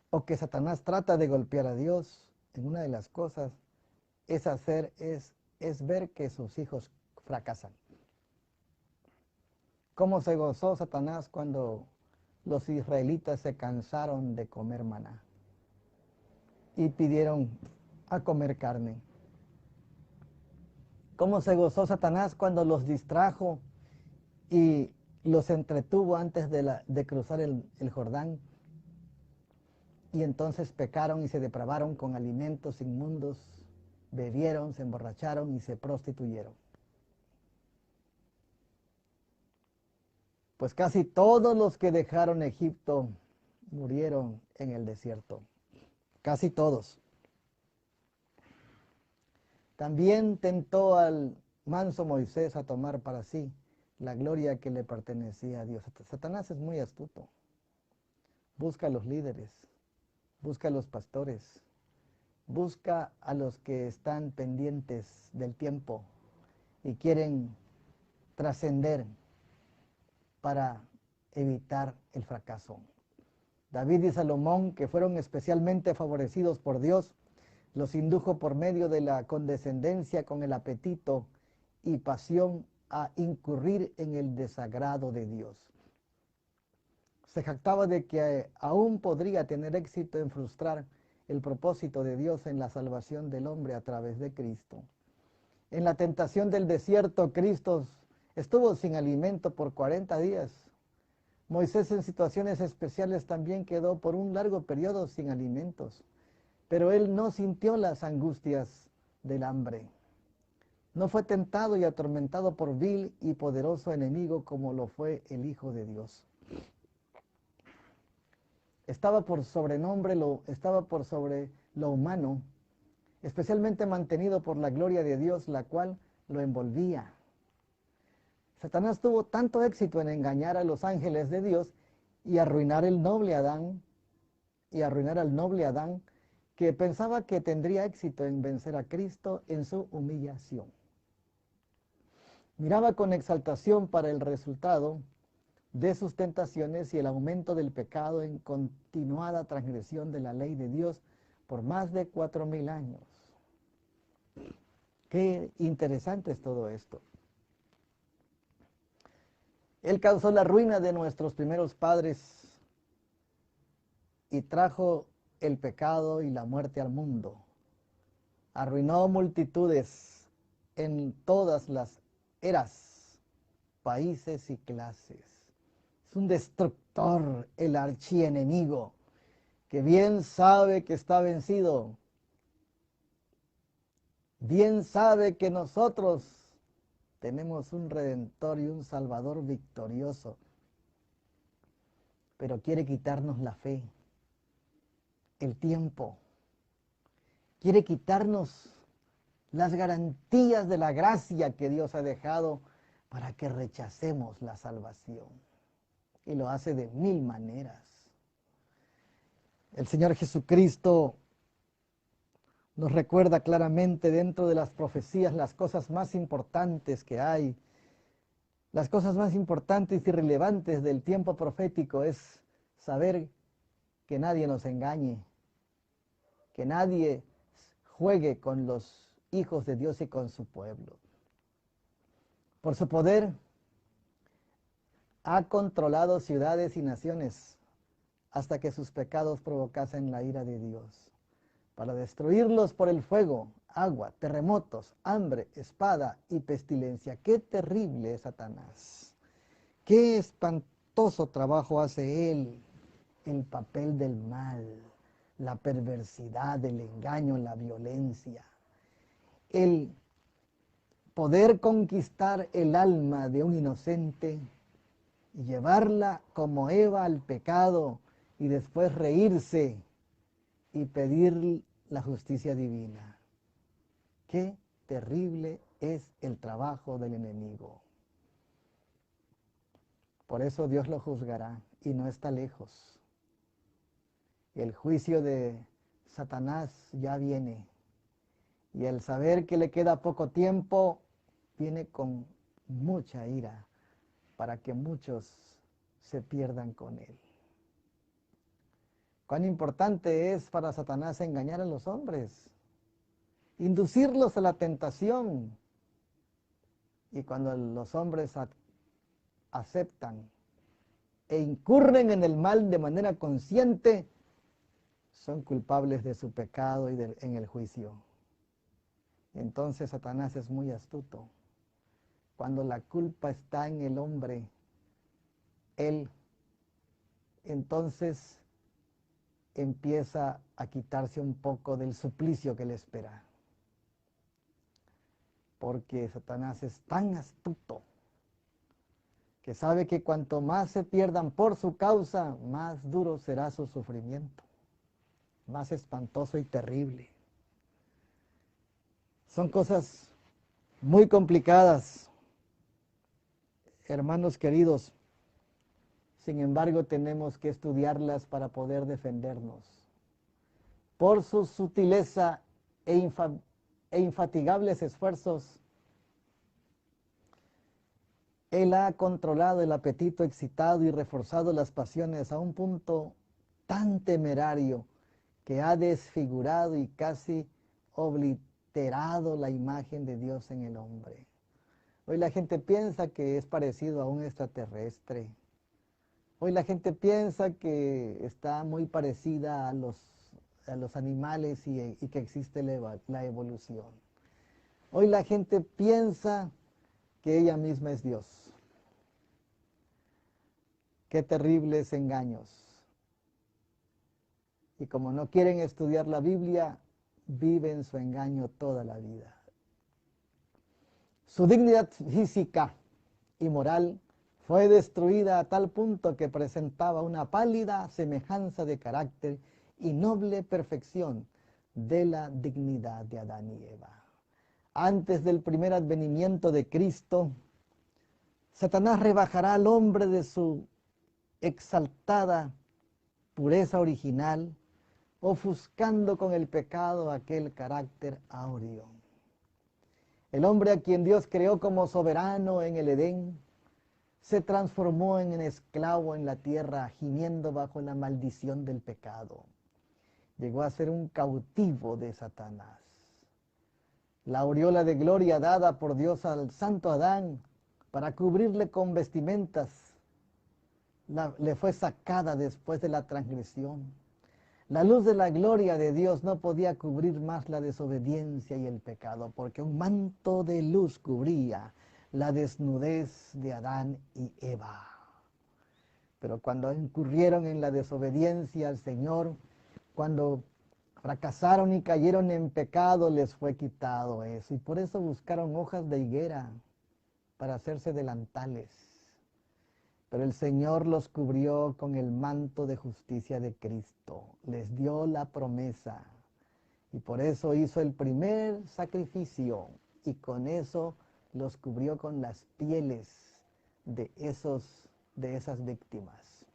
Speaker 1: o que Satanás trata de golpear a Dios en una de las cosas es ver que sus hijos fracasan. ¿Cómo se gozó Satanás cuando los israelitas se cansaron de comer maná y pidieron a comer carne? ¿Cómo se gozó Satanás cuando los distrajo y los entretuvo antes de cruzar el Jordán? Y entonces pecaron y se depravaron con alimentos inmundos, bebieron, se emborracharon y se prostituyeron. Pues casi todos los que dejaron Egipto murieron en el desierto. Casi todos. También tentó al manso Moisés a tomar para sí la gloria que le pertenecía a Dios. Satanás es muy astuto. Busca a los líderes, busca a los pastores, busca a los que están pendientes del tiempo y quieren trascender para evitar el fracaso. David y Salomón, que fueron especialmente favorecidos por Dios, los indujo por medio de la condescendencia con el apetito y pasión a incurrir en el desagrado de Dios. Se jactaba de que aún podría tener éxito en frustrar el propósito de Dios en la salvación del hombre a través de Cristo. En la tentación del desierto, Cristo estuvo sin alimento por 40 días. Moisés en situaciones especiales también quedó por un largo periodo sin alimentos, pero él no sintió las angustias del hambre. No fue tentado y atormentado por vil y poderoso enemigo como lo fue el Hijo de Dios. Estaba por sobre lo humano, especialmente mantenido por la gloria de Dios, la cual lo envolvía. Satanás tuvo tanto éxito en engañar a los ángeles de Dios y arruinar al noble Adán, que pensaba que tendría éxito en vencer a Cristo en su humillación. Miraba con exaltación para el resultado de sus tentaciones y el aumento del pecado en continuada transgresión de la ley de Dios por más de 4000 años. Qué interesante es todo esto. Él causó la ruina de nuestros primeros padres y trajo el pecado y la muerte al mundo. Arruinó multitudes en todas las eras, países y clases. Es un destructor, el archienemigo, que bien sabe que está vencido. Bien sabe que nosotros tenemos un Redentor y un Salvador victorioso, pero quiere quitarnos la fe, el tiempo. Quiere quitarnos las garantías de la gracia que Dios ha dejado para que rechacemos la salvación. Y lo hace de 1000 maneras. El Señor Jesucristo nos recuerda claramente dentro de las profecías las cosas más importantes que hay. Las cosas más importantes y relevantes del tiempo profético es saber que nadie nos engañe, que nadie juegue con los hijos de Dios y con su pueblo. Por su poder ha controlado ciudades y naciones hasta que sus pecados provocasen la ira de Dios, para destruirlos por el fuego, agua, terremotos, hambre, espada y pestilencia. ¡Qué terrible es Satanás! ¡Qué espantoso trabajo hace él! El papel del mal, la perversidad, el engaño, la violencia. El poder conquistar el alma de un inocente y llevarla como Eva al pecado y después reírse y pedir la justicia divina. Qué terrible es el trabajo del enemigo. Por eso Dios lo juzgará y no está lejos. El juicio de Satanás ya viene. Y el saber que le queda poco tiempo, viene con mucha ira para que muchos se pierdan con él. Cuán importante es para Satanás engañar a los hombres, inducirlos a la tentación. Y cuando los hombres aceptan e incurren en el mal de manera consciente, son culpables de su pecado y en el juicio. Entonces Satanás es muy astuto. Cuando la culpa está en el hombre, él entonces empieza a quitarse un poco del suplicio que le espera. Porque Satanás es tan astuto que sabe que cuanto más se pierdan por su causa, más duro será su sufrimiento, más espantoso y terrible. Son cosas muy complicadas, hermanos queridos. Sin embargo, tenemos que estudiarlas para poder defendernos. Por su sutileza e infatigables esfuerzos, él ha controlado el apetito excitado y reforzado las pasiones a un punto tan temerario que ha desfigurado y casi obliterado la imagen de Dios en el hombre. Hoy la gente piensa que es parecido a un extraterrestre. Hoy la gente piensa que está muy parecida a los animales y que existe la evolución. Hoy la gente piensa que ella misma es Dios. Qué terribles engaños. Y como no quieren estudiar la Biblia, viven su engaño toda la vida. Su dignidad física y moral fue destruida a tal punto que presentaba una pálida semejanza de carácter y noble perfección de la dignidad de Adán y Eva. Antes del primer advenimiento de Cristo, Satanás rebajará al hombre de su exaltada pureza original, ofuscando con el pecado aquel carácter áureo. El hombre a quien Dios creó como soberano en el Edén, se transformó en un esclavo en la tierra, gimiendo bajo la maldición del pecado. Llegó a ser un cautivo de Satanás. La aureola de gloria dada por Dios al santo Adán para cubrirle con vestimentas, le fue sacada después de la transgresión. La luz de la gloria de Dios no podía cubrir más la desobediencia y el pecado, porque un manto de luz cubría la desnudez de Adán y Eva. Pero cuando incurrieron en la desobediencia al Señor, cuando fracasaron y cayeron en pecado, les fue quitado eso. Y por eso buscaron hojas de higuera para hacerse delantales. Pero el Señor los cubrió con el manto de justicia de Cristo. Les dio la promesa. Y por eso hizo el primer sacrificio. Y con eso los cubrió con las pieles de esas víctimas.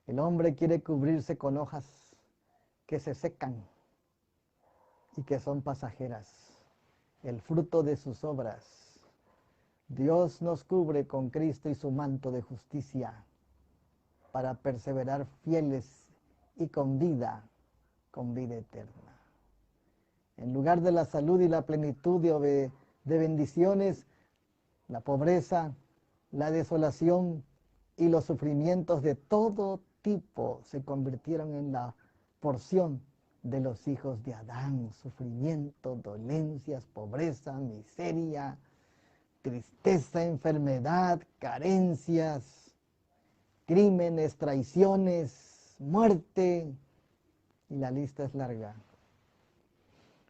Speaker 1: El hombre quiere cubrirse con hojas que se secan y que son pasajeras. El fruto de sus obras. Dios nos cubre con Cristo y su manto de justicia para perseverar fieles y con vida eterna. En lugar de la salud y la plenitud de bendiciones, la pobreza, la desolación y los sufrimientos de todo tipo se convirtieron en la porción de los hijos de Adán. Sufrimiento, dolencias, pobreza, miseria, tristeza, enfermedad, carencias, crímenes, traiciones, muerte, y la lista es larga.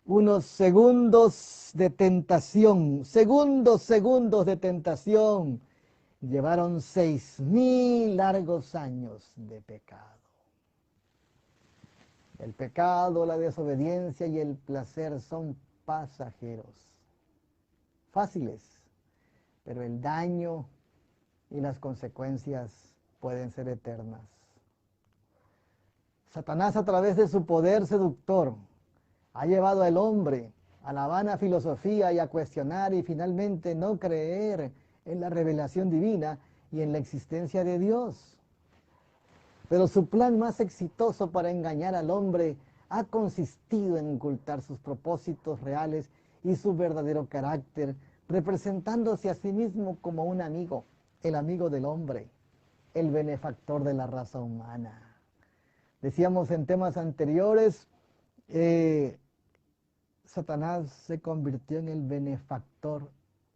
Speaker 1: Unos segundos de tentación, segundos de tentación, llevaron 6,000 largos años de pecado. El pecado, la desobediencia y el placer son pasajeros, fáciles, pero el daño y las consecuencias pueden ser eternas. Satanás, a través de su poder seductor, ha llevado al hombre a la vana filosofía y a cuestionar y finalmente no creer en la revelación divina y en la existencia de Dios. Pero su plan más exitoso para engañar al hombre ha consistido en ocultar sus propósitos reales y su verdadero carácter, representándose a sí mismo como un amigo, el amigo del hombre, el benefactor de la raza humana. Decíamos en temas anteriores, Satanás se convirtió en el benefactor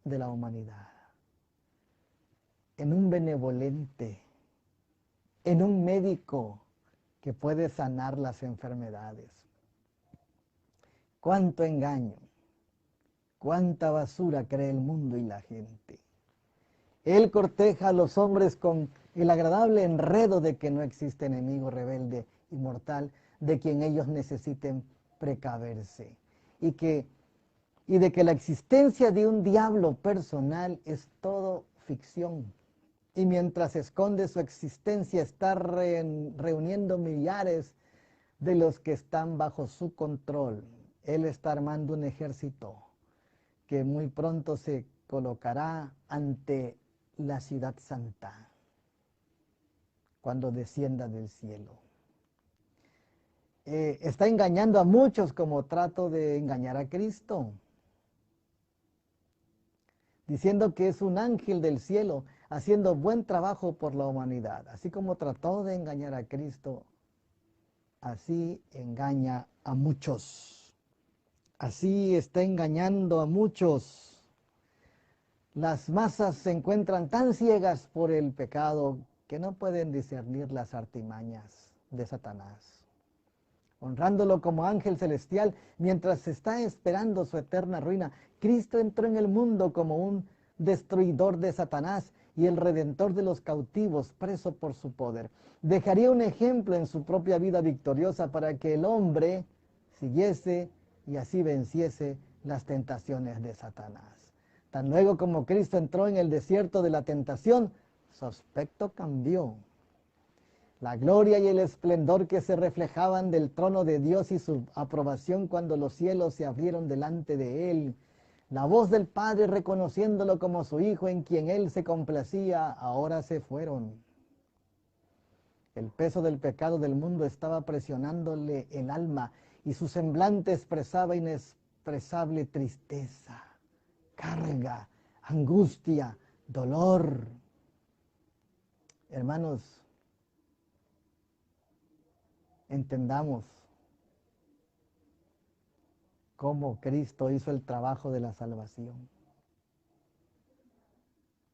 Speaker 1: de la humanidad, en un benevolente, en un médico que puede sanar las enfermedades. Cuánto engaño, cuánta basura cree el mundo y la gente. Él corteja a los hombres con el agradable enredo de que no existe enemigo rebelde y mortal de quien ellos necesiten precaverse. Y de que la existencia de un diablo personal es todo ficción. Y mientras esconde su existencia está reuniendo millares de los que están bajo su control. Él está armando un ejército que muy pronto se colocará ante la ciudad santa cuando descienda del cielo. Está engañando a muchos como trato de engañar a Cristo, diciendo que es un ángel del cielo haciendo buen trabajo por la humanidad. Así como trató de engañar a Cristo, así engaña a muchos. Así está engañando a muchos. Las masas se encuentran tan ciegas por el pecado que no pueden discernir las artimañas de Satanás. Honrándolo como ángel celestial, mientras está esperando su eterna ruina, Cristo entró en el mundo como un destruidor de Satanás y el redentor de los cautivos, preso por su poder. Dejaría un ejemplo en su propia vida victoriosa para que el hombre siguiese y así venciese las tentaciones de Satanás. Tan luego como Cristo entró en el desierto de la tentación, su aspecto cambió. La gloria y el esplendor que se reflejaban del trono de Dios y su aprobación cuando los cielos se abrieron delante de él. La voz del Padre reconociéndolo como su Hijo en quien él se complacía, ahora se fueron. El peso del pecado del mundo estaba presionándole el alma y su semblante expresaba inexpresable tristeza, carga, angustia, dolor. Hermanos, entendamos cómo Cristo hizo el trabajo de la salvación.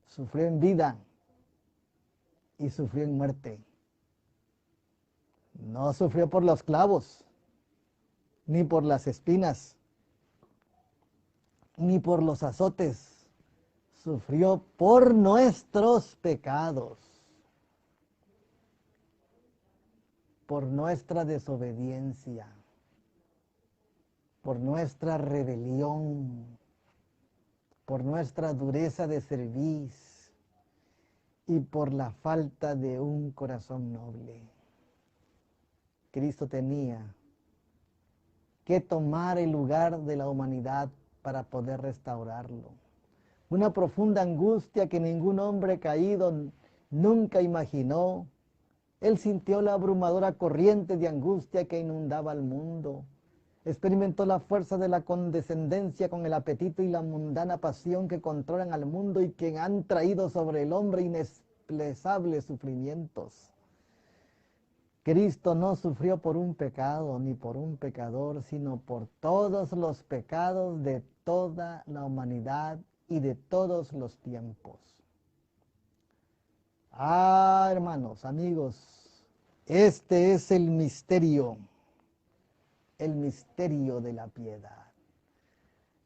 Speaker 1: Sufrió en vida y sufrió en muerte. No sufrió por los clavos, ni por las espinas, ni por los azotes. Sufrió por nuestros pecados, por nuestra desobediencia, por nuestra rebelión, por nuestra dureza de cerviz y por la falta de un corazón noble. Cristo tenía que tomar el lugar de la humanidad para poder restaurarlo. Una profunda angustia que ningún hombre caído nunca imaginó. Él sintió la abrumadora corriente de angustia que inundaba el mundo. Experimentó la fuerza de la condescendencia con el apetito y la mundana pasión que controlan al mundo y que han traído sobre el hombre inexpresables sufrimientos. Cristo no sufrió por un pecado ni por un pecador, sino por todos los pecados de toda la humanidad y de todos los tiempos. Hermanos, amigos, este es el misterio de la piedad.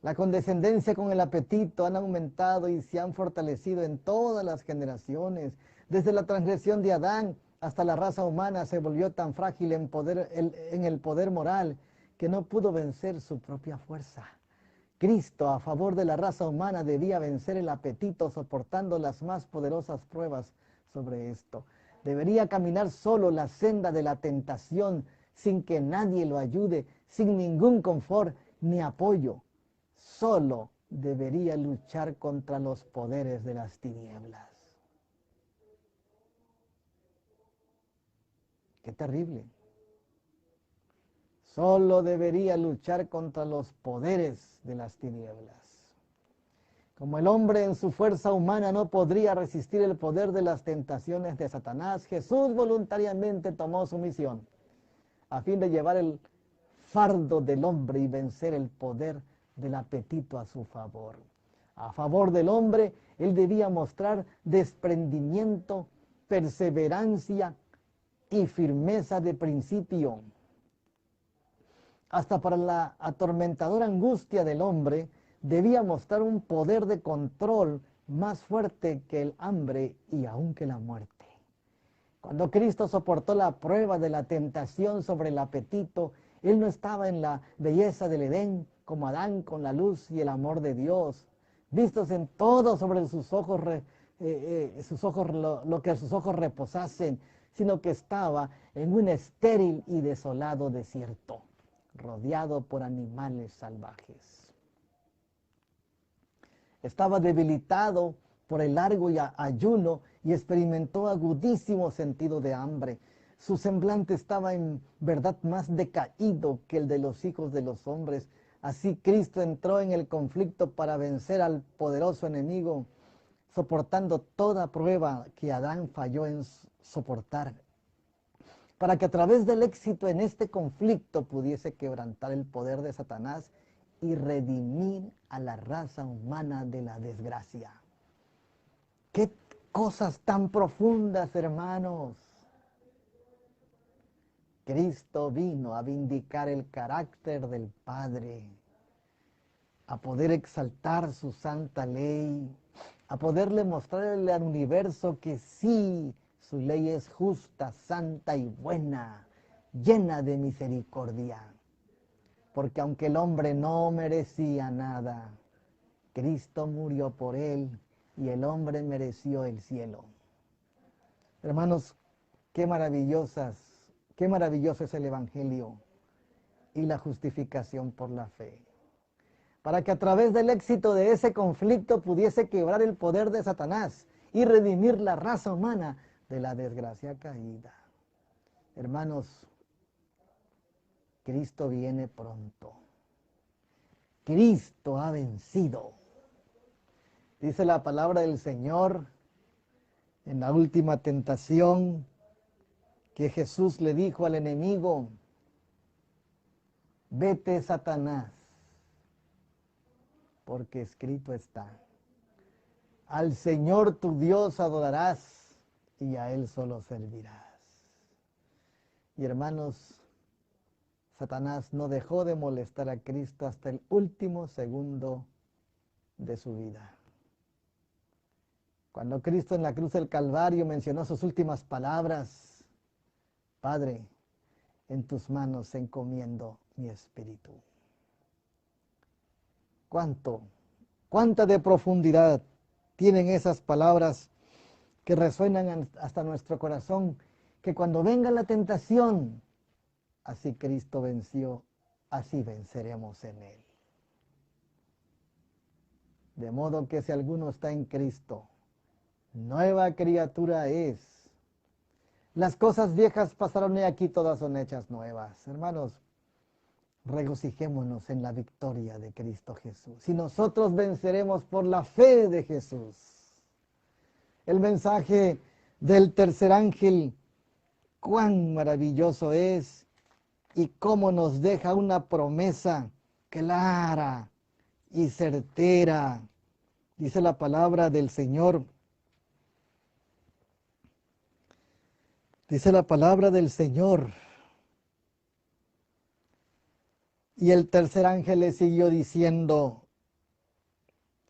Speaker 1: La condescendencia con el apetito han aumentado y se han fortalecido en todas las generaciones. Desde la transgresión de Adán hasta la raza humana se volvió tan frágil en el poder moral que no pudo vencer su propia fuerza. Cristo, a favor de la raza humana, debía vencer el apetito soportando las más poderosas pruebas sobre esto. Debería caminar solo la senda de la tentación sin que nadie lo ayude, sin ningún confort ni apoyo. Solo debería luchar contra los poderes de las tinieblas. Qué terrible. Solo debería luchar contra los poderes de las tinieblas. Como el hombre en su fuerza humana no podría resistir el poder de las tentaciones de Satanás, Jesús voluntariamente tomó su misión a fin de llevar el fardo del hombre y vencer el poder del apetito a su favor. A favor del hombre, él debía mostrar desprendimiento, perseverancia y firmeza de principio. Hasta para la atormentadora angustia del hombre, debía mostrar un poder de control más fuerte que el hambre y aún que la muerte. Cuando Cristo soportó la prueba de la tentación sobre el apetito, Él no estaba en la belleza del Edén como Adán con la luz y el amor de Dios, vistos en todo sobre sus ojos, lo que sus ojos reposasen, sino que estaba en un estéril y desolado desierto, rodeado por animales salvajes. Estaba debilitado por el largo ayuno y experimentó agudísimo sentido de hambre. Su semblante estaba en verdad más decaído que el de los hijos de los hombres. Así Cristo entró en el conflicto para vencer al poderoso enemigo, soportando toda prueba que Adán falló en soportar, para que a través del éxito en este conflicto pudiese quebrantar el poder de Satanás y redimir a la raza humana de la desgracia. ¡Qué cosas tan profundas, hermanos! Cristo vino a vindicar el carácter del Padre, a poder exaltar su santa ley, a poderle mostrarle al universo que sí, su ley es justa, santa y buena, llena de misericordia. Porque aunque el hombre no merecía nada, Cristo murió por él y el hombre mereció el cielo. Hermanos, qué maravilloso es el Evangelio y la justificación por la fe. Para que a través del éxito de ese conflicto pudiese quebrar el poder de Satanás y redimir la raza humana de la desgracia caída. Hermanos, Cristo viene pronto. Cristo ha vencido. Dice la palabra del Señor en la última tentación que Jesús le dijo al enemigo: vete, Satanás, porque escrito está, al Señor tu Dios adorarás y a Él solo servirás. Y hermanos, Satanás no dejó de molestar a Cristo hasta el último segundo de su vida. Cuando Cristo en la cruz del Calvario mencionó sus últimas palabras: Padre, en tus manos encomiendo mi espíritu. Cuánta de profundidad tienen esas palabras que resuenan hasta nuestro corazón, que cuando venga la tentación, así Cristo venció, así venceremos en Él. De modo que si alguno está en Cristo, nueva criatura es. Las cosas viejas pasaron y aquí todas son hechas nuevas. Hermanos, regocijémonos en la victoria de Cristo Jesús. Y nosotros venceremos por la fe de Jesús. El mensaje del tercer ángel, cuán maravilloso es y cómo nos deja una promesa clara y certera. Dice la palabra del Señor. Dice la palabra del Señor. Y el tercer ángel le siguió diciendo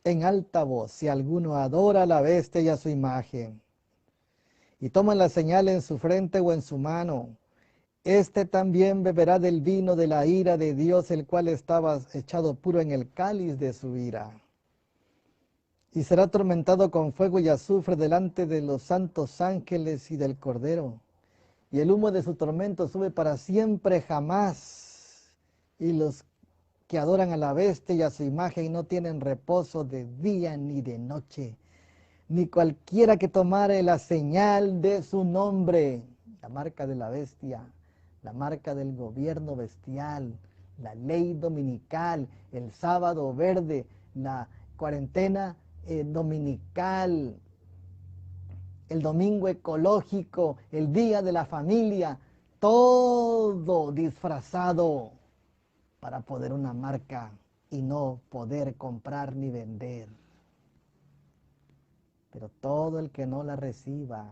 Speaker 1: en alta voz: si alguno adora a la bestia y a su imagen, y toma la señal en su frente o en su mano, este también beberá del vino de la ira de Dios, el cual estaba echado puro en el cáliz de su ira. Y será atormentado con fuego y azufre delante de los santos ángeles y del Cordero. Y el humo de su tormento sube para siempre jamás. Y los que adoran a la bestia y a su imagen no tienen reposo de día ni de noche, ni cualquiera que tomare la señal de su nombre. la marca de la bestia, la marca del gobierno bestial, la ley dominical, el sábado verde, la cuarentena dominical, el domingo ecológico, el día de la familia, todo disfrazado para poder una marca y no poder comprar ni vender. Pero todo el que no la reciba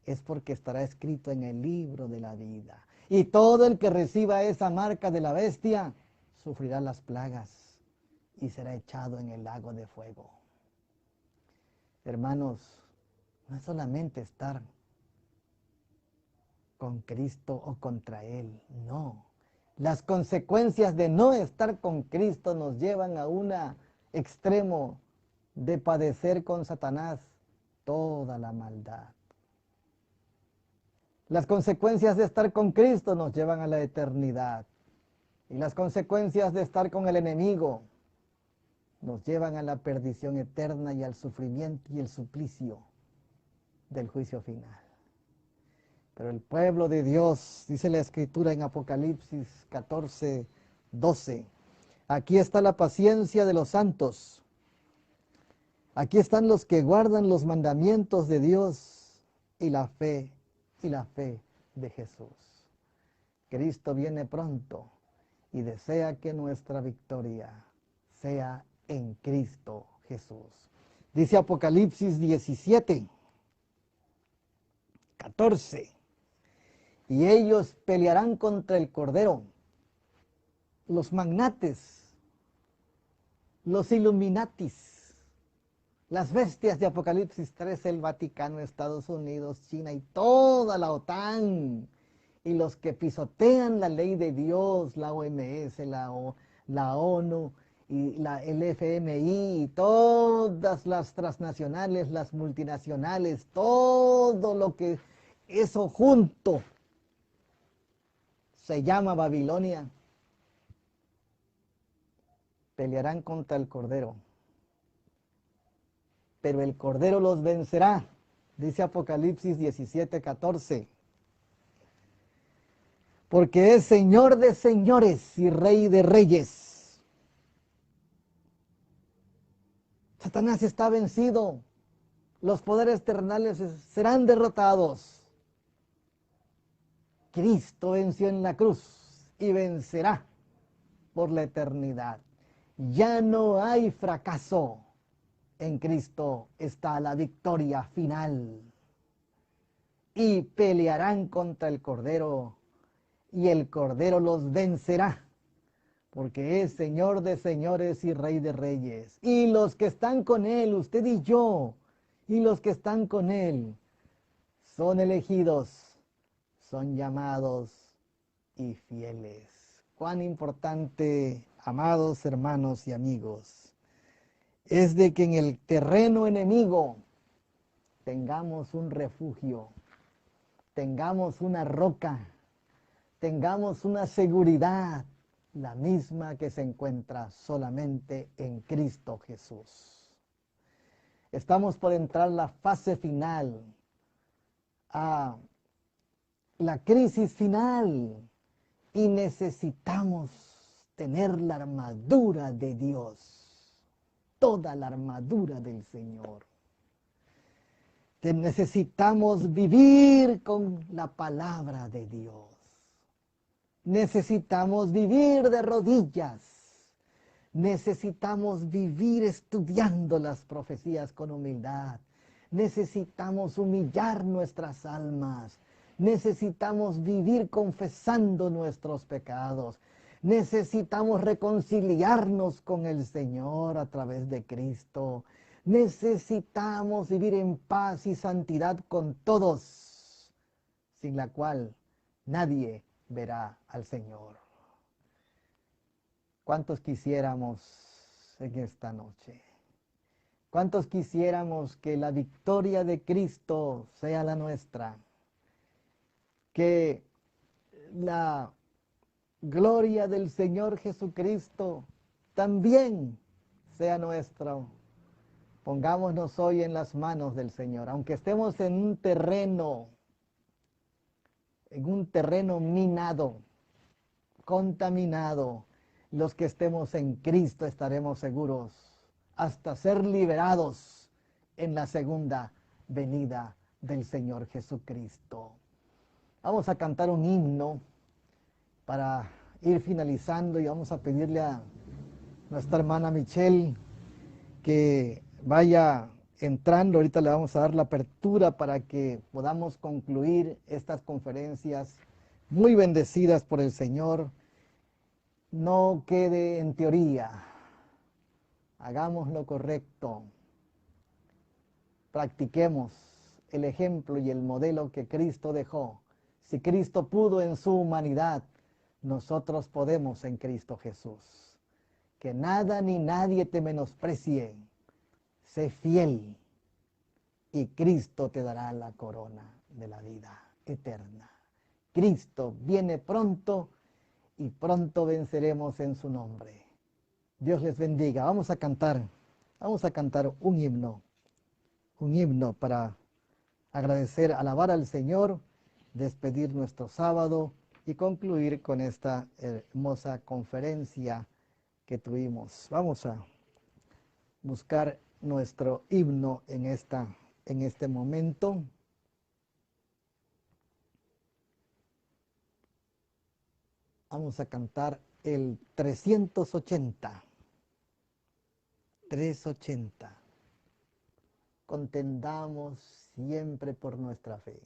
Speaker 1: es porque estará escrito en el libro de la vida. Y todo el que reciba esa marca de la bestia sufrirá las plagas y será echado en el lago de fuego. Hermanos, no es solamente estar con Cristo o contra Él, no. Las consecuencias de no estar con Cristo nos llevan a un extremo de padecer con Satanás toda la maldad. Las consecuencias de estar con Cristo nos llevan a la eternidad. Y las consecuencias de estar con el enemigo nos llevan a la perdición eterna y al sufrimiento y el suplicio del juicio final. Pero el pueblo de Dios, dice la Escritura en Apocalipsis 14, 12, aquí está la paciencia de los santos. Aquí están los que guardan los mandamientos de Dios y la fe de Jesús. Cristo viene pronto y desea que nuestra victoria sea en Cristo Jesús. Dice Apocalipsis 17, 14. Y ellos pelearán contra el Cordero, los magnates, los Illuminatis, las bestias de Apocalipsis 13, el Vaticano, Estados Unidos, China y toda la OTAN, y los que pisotean la ley de Dios, la OMS, la ONU, y el FMI, y todas las transnacionales, las multinacionales, todo lo que eso junto se llama Babilonia, pelearán contra el Cordero, pero el Cordero los vencerá, dice Apocalipsis 17, 14, porque es Señor de señores y Rey de reyes. Satanás está vencido, los poderes terrenales serán derrotados. Cristo venció en la cruz y vencerá por la eternidad. Ya no hay fracaso. En Cristo está la victoria final. Y pelearán contra el Cordero, y el Cordero los vencerá, porque es Señor de señores y Rey de reyes. Y los que están con Él, usted y yo, y los que están con Él, son elegidos, son llamados y fieles. Cuán importante, amados hermanos y amigos, es de que en el terreno enemigo tengamos un refugio, tengamos una roca, tengamos una seguridad, la misma que se encuentra solamente en Cristo Jesús. Estamos por entrar a la fase final, a la crisis final, y necesitamos tener la armadura de Dios, toda la armadura del Señor. Necesitamos vivir con la palabra de Dios. Necesitamos vivir de rodillas. Necesitamos vivir estudiando las profecías con humildad. Necesitamos humillar nuestras almas. Necesitamos vivir confesando nuestros pecados. Necesitamos reconciliarnos con el Señor a través de Cristo. Necesitamos vivir en paz y santidad con todos, sin la cual nadie verá al Señor. ¿Cuántos quisiéramos en esta noche? ¿Cuántos quisiéramos que la victoria de Cristo sea la nuestra? Que la gloria del Señor Jesucristo también sea nuestra. Pongámonos hoy en las manos del Señor, aunque estemos en un terreno en un terreno minado, contaminado. Los que estemos en Cristo estaremos seguros hasta ser liberados en la segunda venida del Señor Jesucristo. Vamos a cantar un himno para ir finalizando y vamos a pedirle a nuestra hermana Michelle que vaya entrando. Ahorita le vamos a dar la apertura para que podamos concluir estas conferencias muy bendecidas por el Señor. No quede en teoría, hagamos lo correcto, practiquemos el ejemplo y el modelo que Cristo dejó. Si Cristo pudo en su humanidad, nosotros podemos en Cristo Jesús. Que nada ni nadie te menosprecie. Sé fiel y Cristo te dará la corona de la vida eterna. Cristo viene pronto y pronto venceremos en su nombre. Dios les bendiga. Vamos a cantar un himno para agradecer, alabar al Señor, despedir nuestro sábado y concluir con esta hermosa conferencia que tuvimos. Vamos a buscar nuestro himno en este momento. Vamos a cantar el 380. 380. Contendamos siempre por nuestra fe.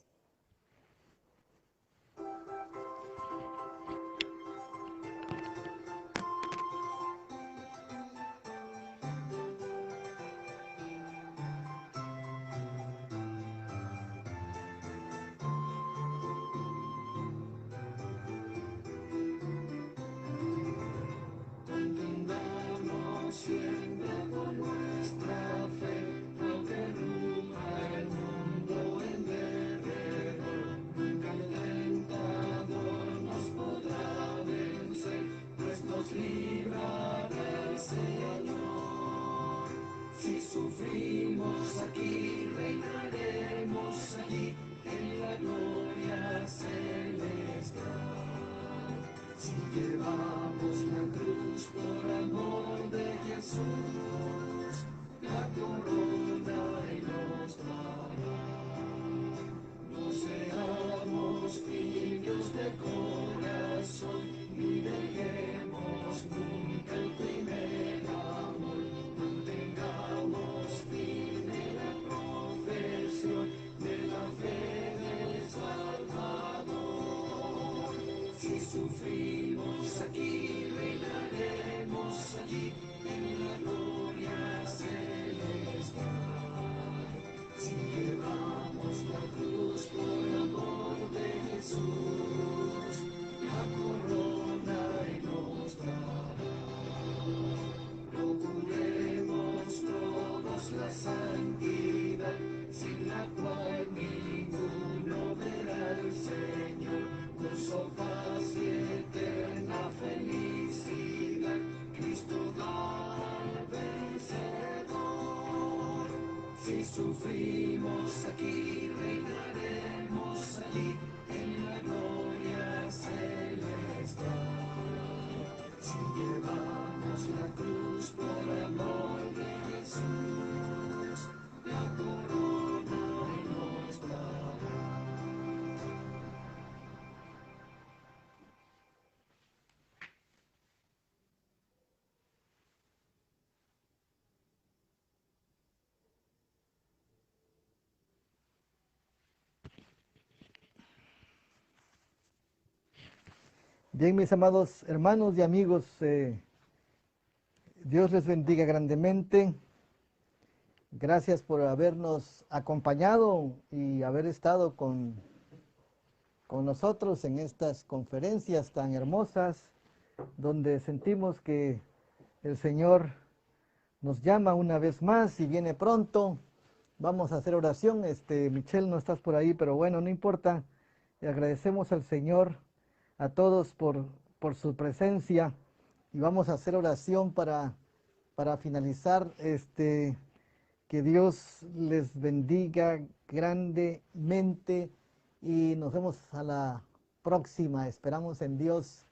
Speaker 1: Bien, mis amados hermanos y amigos, Dios les bendiga grandemente. Gracias por habernos acompañado y haber estado con nosotros en estas conferencias tan hermosas, donde sentimos que el Señor nos llama una vez más y viene pronto. Vamos a hacer oración. Michelle, no estás por ahí, pero bueno, no importa. Le agradecemos al Señor, a todos por su presencia, y vamos a hacer oración para finalizar. Que Dios les bendiga grandemente y nos vemos a la próxima. Esperamos en Dios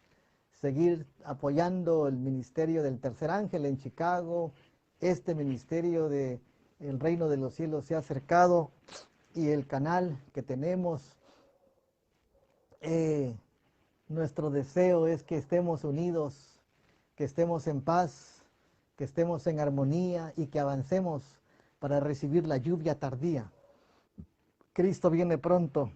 Speaker 1: seguir apoyando el ministerio del Tercer Ángel en Chicago. Este ministerio de El Reino de los Cielos se ha acercado y el canal que tenemos. Nuestro deseo es que estemos unidos, que estemos en paz, que estemos en armonía y que avancemos para recibir la lluvia tardía. Cristo viene pronto.